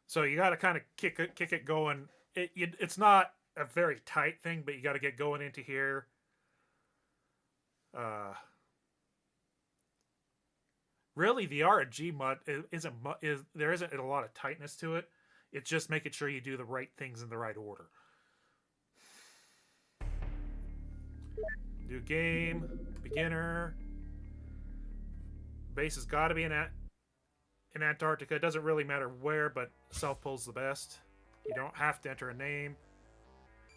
So you got to kind of kick it going. It's not a very tight thing, but you got to get going into here. Really, the RNG mud there isn't a lot of tightness to it. It's just making sure you do the right things in the right order. New game, beginner. Base has got to be in Antarctica. It doesn't really matter where, but South Pole's the best. You don't have to enter a name.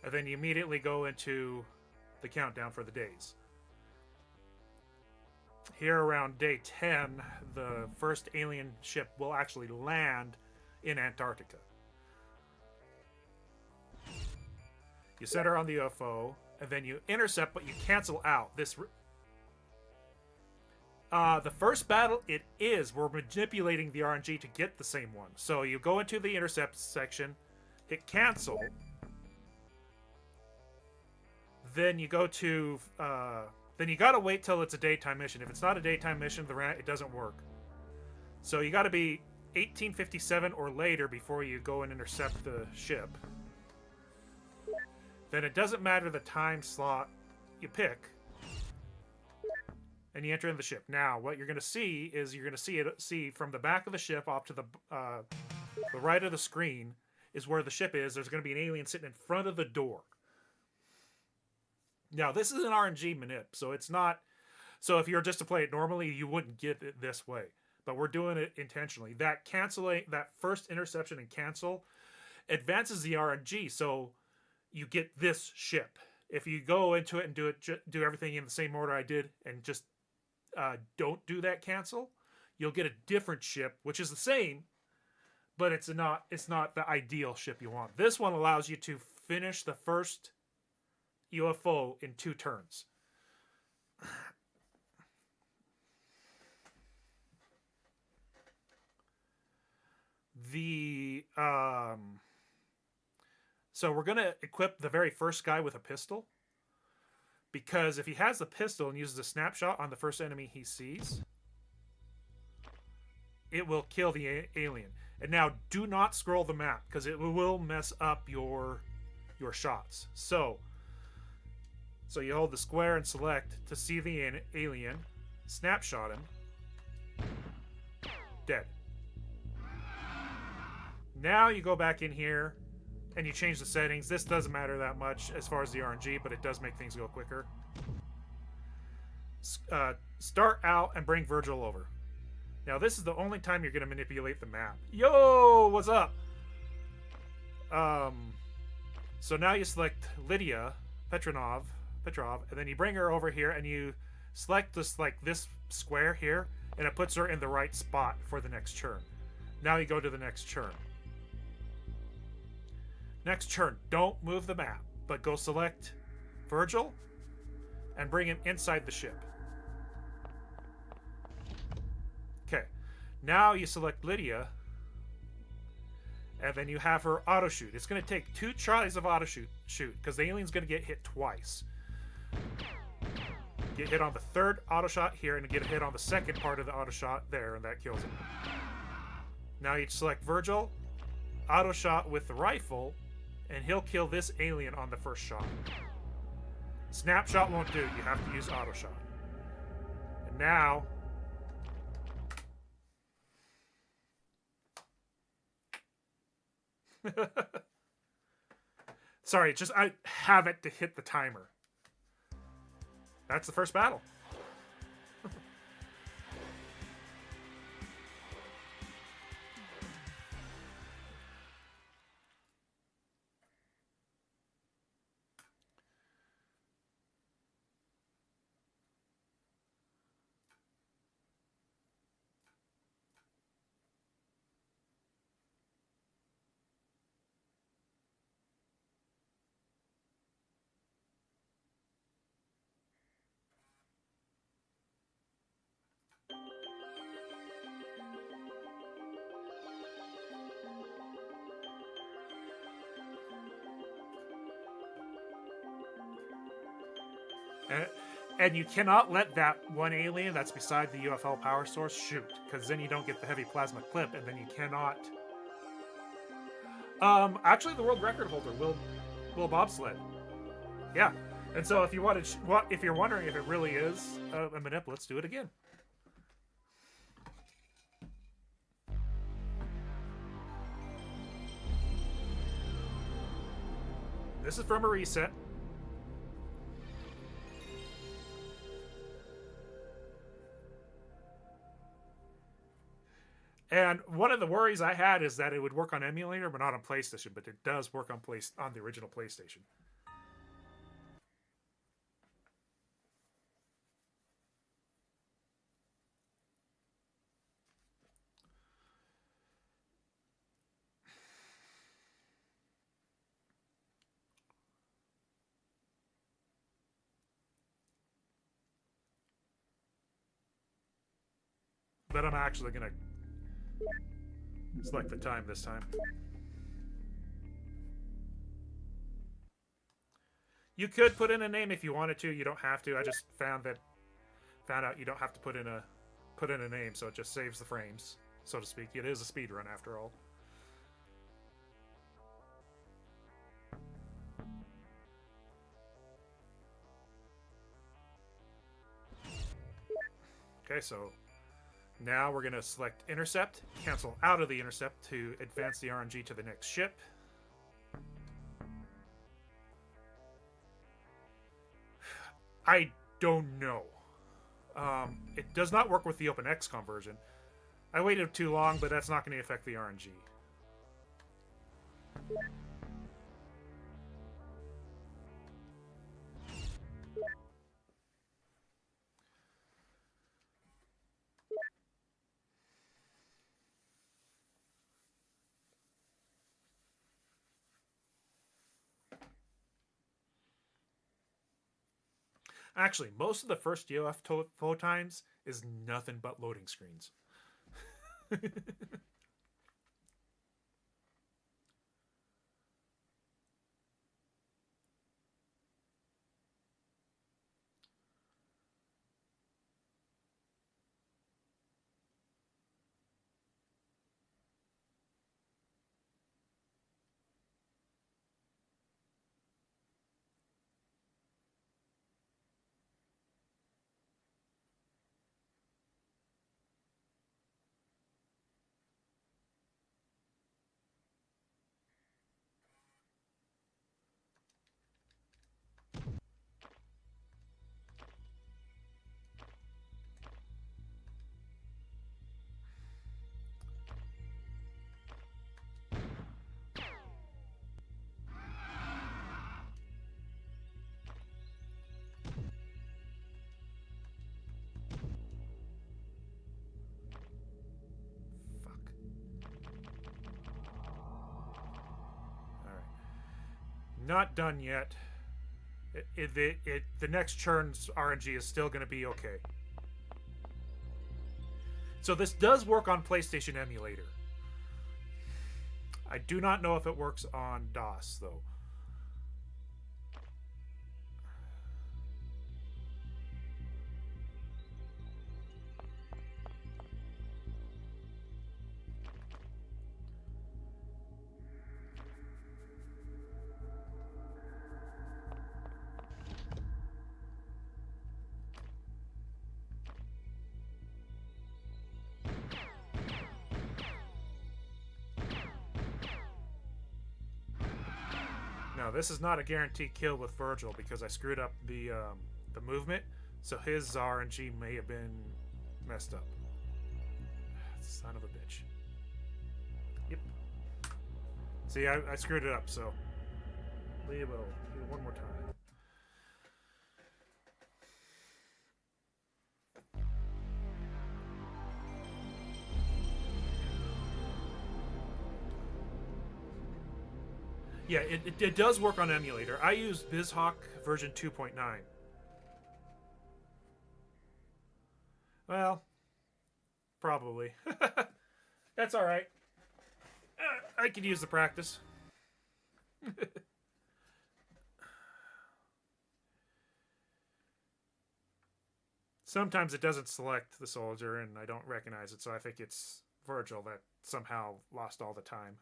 And then you immediately go into the countdown for the days. Here around day 10, the first alien ship will actually land in Antarctica. You set her on the UFO, and then you intercept, but you cancel out this. The first battle, we're manipulating the RNG to get the same one. So you go into the intercept section, hit cancel. Then you go to, then you gotta wait till it's a daytime mission. If it's not a daytime mission, it doesn't work. So you gotta be 1857 or later before you go and intercept the ship. Then it doesn't matter the time slot you pick. And you enter in the ship. Now, what you're going to see is you're going to see from the back of the ship off to the right of the screen is where the ship is. There's going to be an alien sitting in front of the door. Now, this is an RNG manip, so it's not... So if you were just to play it normally, you wouldn't get it this way. But we're doing it intentionally. That first interception and cancel advances the RNG, so you get this ship. If you go into it and do everything in the same order I did and just don't do that cancel, you'll get a different ship, which is the same, but it's not the ideal ship you want. This one allows you to finish the first UFO in 2 turns. So we're going to equip the very first guy with a pistol. Because if he has the pistol and uses a snapshot on the first enemy he sees, it will kill the alien. And now, do not scroll the map, because it will mess up your shots. So you hold the square and select to see the alien, snapshot him, dead. Now you go back in here, and you change the settings. This doesn't matter that much as far as the RNG, but it does make things go quicker. Start out and bring Virgil over. Now, this is the only time you're going to manipulate the map. Yo, what's up? So now you select Lydia Petrov, and then you bring her over here, and you select this square here, and it puts her in the right spot for the next turn. Now you go to the next turn. Next turn, don't move the map, but go select Virgil and bring him inside the ship. Okay, now you select Lydia, and then you have her auto shoot. It's going to take 2 tries of auto shoot because the alien's going to get hit twice. Get hit on the 3rd auto shot here, and get hit on the 2nd part of the auto shot there, and that kills him. Now you select Virgil, auto shot with the rifle, and he'll kill this alien on the first shot. Snapshot won't do. You have to use auto shot. And now... Sorry, I have it to hit the timer. That's the first battle. And you cannot let that one alien that's beside the UFO power source shoot, because then you don't get the heavy plasma clip, and then you cannot... Actually, the world record holder will bobsled. Yeah. And so if you if you're wondering if it really is a manip, let's do it again. This is from a reset. And one of the worries I had is that it would work on emulator, but not on PlayStation. But it does work on the original PlayStation. But I'm actually gonna select the time this time. You could put in a name if you wanted to. You don't have to. I just found out you don't have to put in a name, so it just saves the frames, so to speak. It is a speed run after all. Okay, so now we're going to select intercept, cancel out of the intercept to advance the RNG to the next ship. I don't know. It does not work with the OpenX conversion. I waited too long, but that's not going to affect the RNG. Actually, most of the first UFO times is nothing but loading screens. Not done yet. The next churn's RNG is still going to be okay. So this does work on PlayStation emulator. I do not know if it works on DOS, though. Now, this is not a guaranteed kill with Virgil because I screwed up the movement, so his RNG may have been messed up. Son of a bitch. Yep. See, I screwed it up, so Leo, do it one more time. Yeah, it does work on emulator. I use BizHawk version 2.9. Well, probably. That's all right. I could use the practice. Sometimes it doesn't select the soldier, and I don't recognize it, so I think it's Virgil that somehow lost all the time.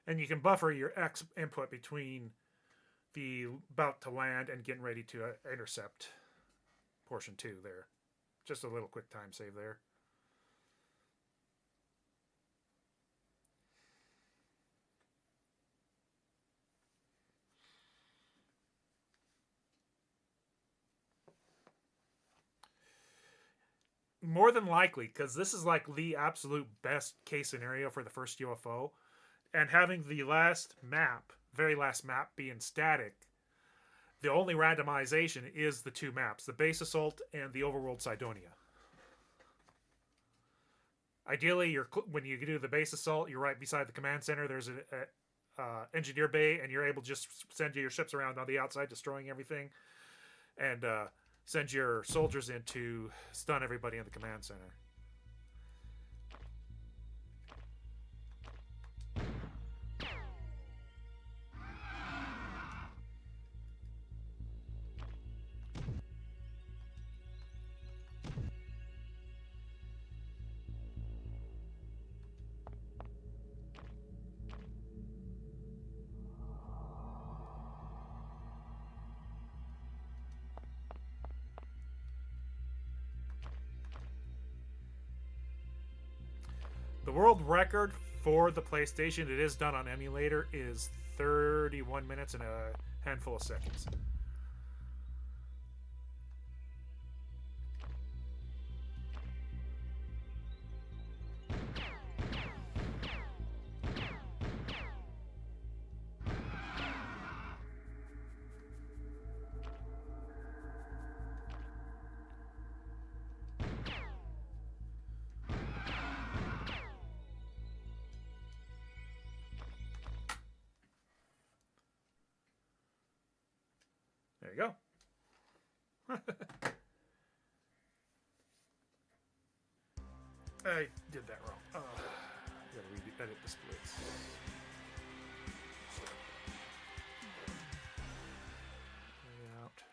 And you can buffer your X input between the about to land and getting ready to intercept portion 2 there. Just a little quick time save there. More than likely, because this is like the absolute best case scenario for the first UFO, and having the very last map being static, the only randomization is the 2 maps, the base assault and the overworld Cydonia. Ideally, when you do the base assault, you're right beside the command center. There's an engineer bay, and you're able to just send your ships around on the outside, destroying everything, and send your soldiers in to stun everybody in the command center. The world record for the PlayStation, it is done on emulator, is 31 minutes and a handful of seconds. There you go. I did that wrong. Gotta edit the splits. Layout.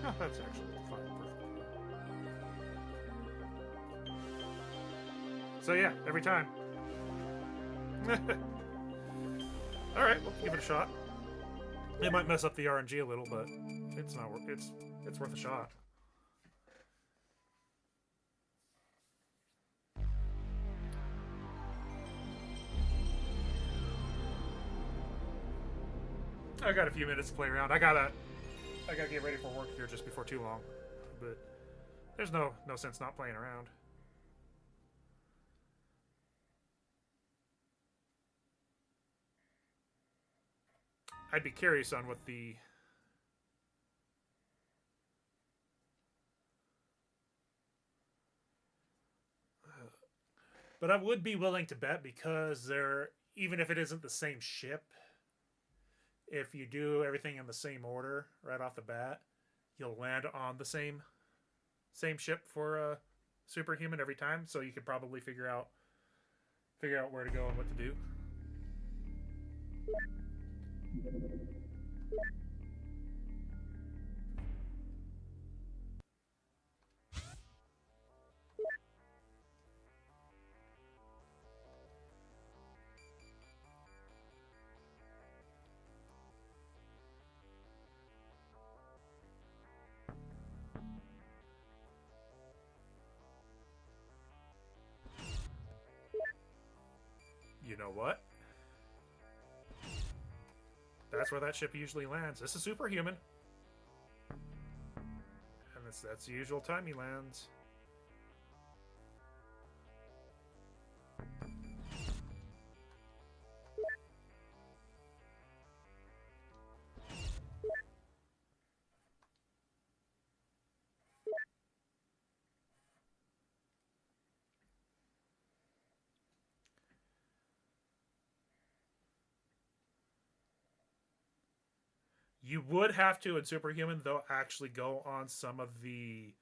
Oh, that's actually fine, perfect. So yeah, every time. All right, we'll give it a shot. It might mess up the RNG a little, but it's not. It's worth a shot. I got a few minutes to play around. I gotta get ready for work here just before too long, but there's no sense not playing around. I'd be curious on what the but I would be willing to bet, because even if it isn't the same ship, if you do everything in the same order right off the bat, you'll land on the same ship for Superhuman every time, so you could probably figure out where to go and what to do. You know what? That's where that ship usually lands. This is Superhuman. And that's the usual time he lands. You would have to, in Superhuman, though, actually go on some of the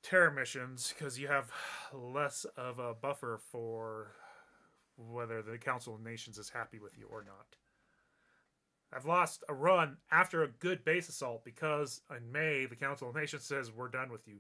terror missions because you have less of a buffer for whether the Council of Nations is happy with you or not. I've lost a run after a good base assault because in May, the Council of Nations says, we're done with you.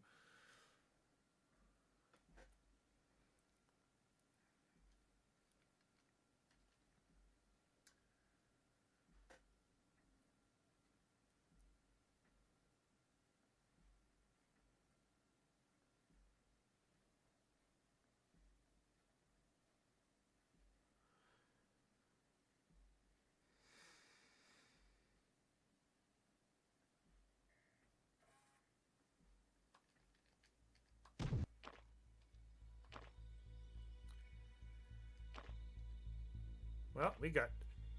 Well, we got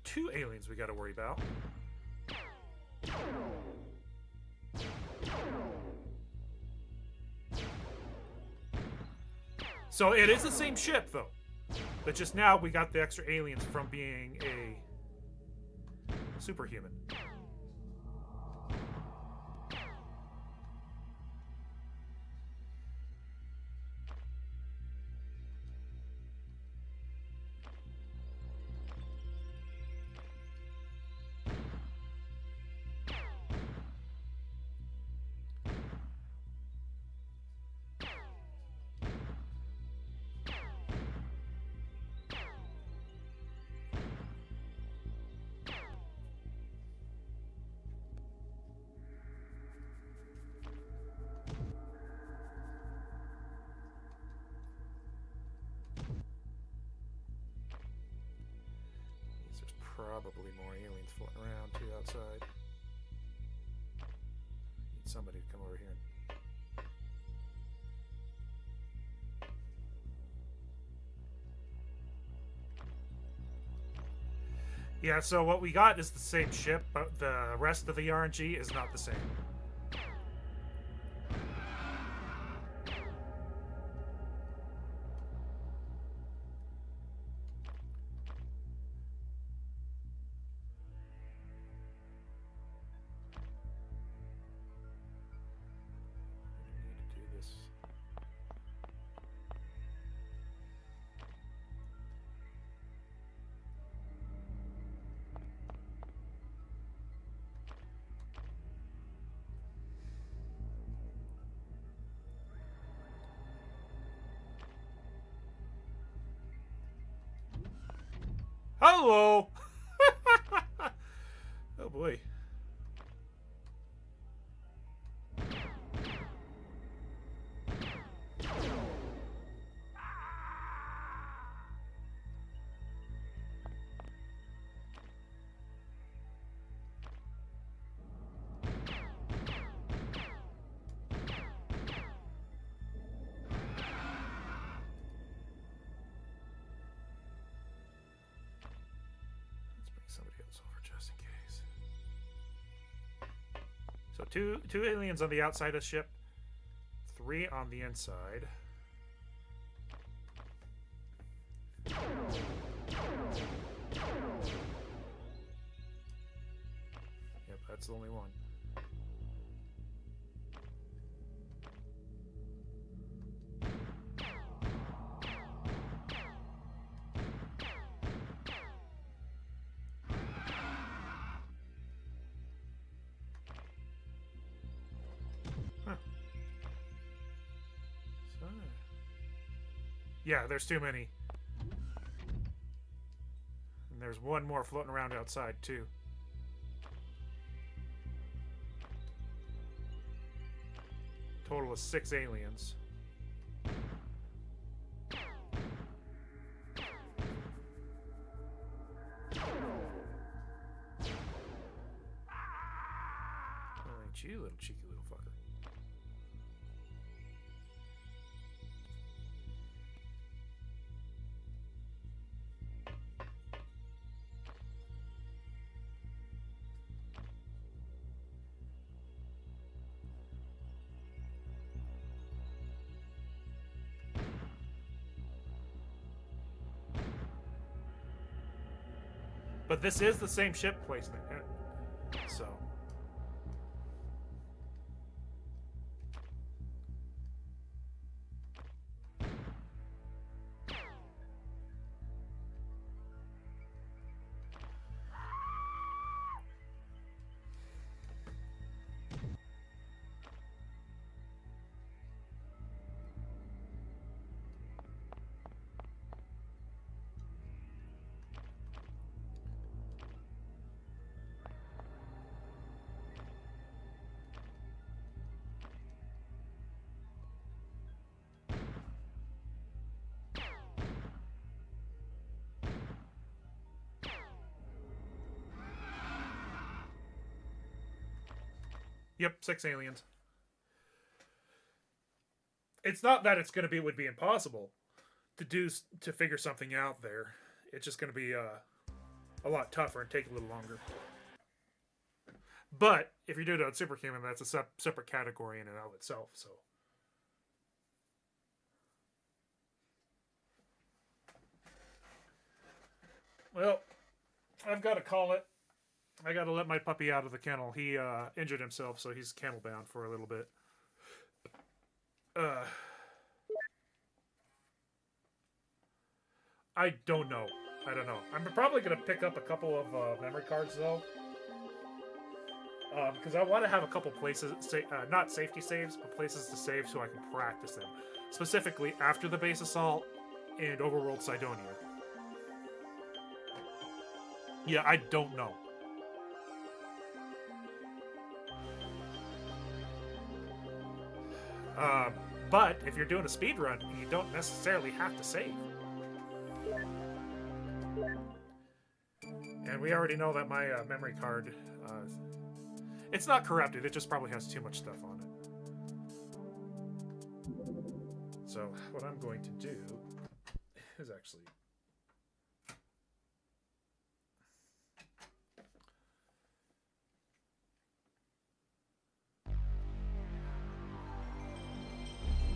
2 aliens we got to worry about. So it is the same ship, though. But just now we got the extra aliens from being a superhuman. Probably more aliens floating around too outside. Need somebody to come over here. Yeah, so what we got is the same ship, but the rest of the RNG is not the same. Hello! Oh boy. Somebody else over just in case. So two aliens on the outside of the ship, 3 on the inside. Yep, that's the only one. Yeah, there's too many. And there's one more floating around outside, too. Total of 6 aliens. Oh, ain't you, little cheeky little fucker. But this is the same ship placement. So. Yep, 6 aliens. It's not that it's going to be would be impossible to figure something out there. It's just going to be a lot tougher and take a little longer. But if you're doing it on Superhuman, that's a separate category in and of itself. So. Well, I've got to call it. I got to let my puppy out of the kennel. He injured himself, so he's kennel bound for a little bit. I don't know. I don't know. I'm probably going to pick up a couple of memory cards, though. Because I want to have a couple places, not safety saves, but places to save so I can practice them. Specifically after the base assault and Overworld Cydonia. Yeah, I don't know. But if you're doing a speed run, you don't necessarily have to save. And we already know that my memory card, it's not corrupted, it just probably has too much stuff on it. So what I'm going to do is actually...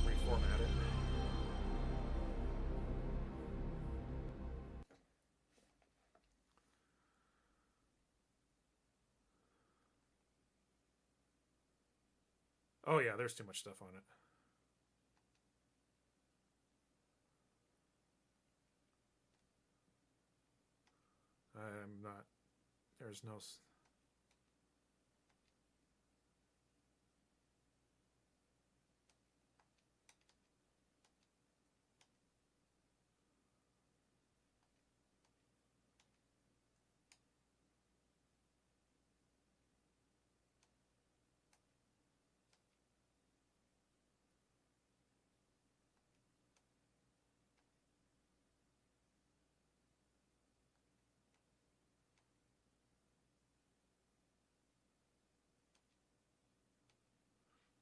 reformat it. Oh yeah, there's too much stuff on it. I'm not... There's no...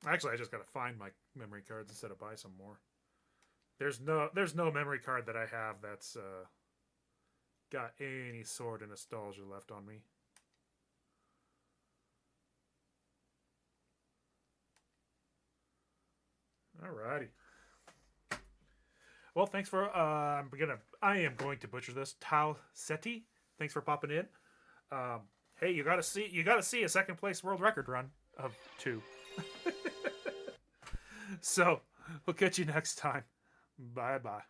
Actually, I just gotta find my memory cards instead of buy some more. There's no memory card that I have that's got any sort of nostalgia left on me. Alrighty. Well, thanks for I am going to butcher this. Tau Seti. Thanks for popping in. Hey, you gotta see a second place world record run of 2. So, we'll catch you next time. Bye-bye.